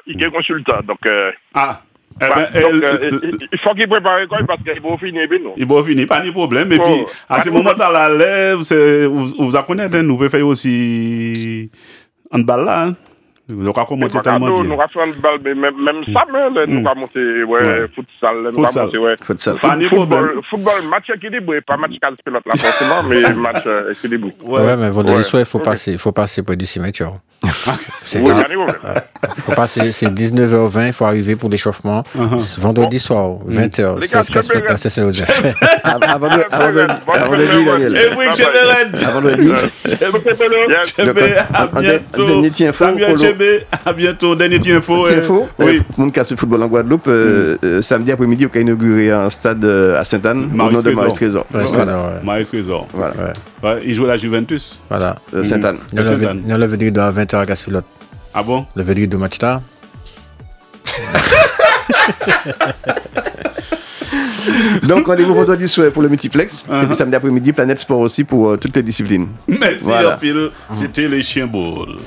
il est consultant. Donc, il faut qu'il prépare quoi parce qu'il va finir. Il va finir, pas de problème. Et puis, à ce moment-là, vous connaissez, nous pouvons faire aussi un bal là. Nous avons monté tellement bien. Nous avons fait un bal, mais même ça, nous avons monté futsal. Pas de problème. Football, match équilibré, pas match casse-pilote là, forcément, mais match équilibré. Ouais, mais vendredi soir, il faut passer près du cimetière. Il faut passer, c'est 19h20, il faut arriver pour l'échauffement. Vendredi soir, 20h, c'est ce que c'est aux effets. Avant de dire, Daniel. Et oui, avant de dire. Samuel Chébé, à bientôt. Dernier info. Oui. Mon cas sur football en Guadeloupe, samedi après-midi, on a inauguré un stade à Sainte-Anne au nom de Maurice Trésor. Maurice Trésor. Voilà. Il joue à la Juventus. Voilà. Sainte-Anne. Nous le vedrons à 20h à Gaspilote. Ah bon? Le vedrons de match là. Donc, rendez-vous vendredi soir pour le multiplex. Et puis samedi après-midi, Planète Sport aussi pour toutes les disciplines. Merci, voilà. C'était les Chiens Ball.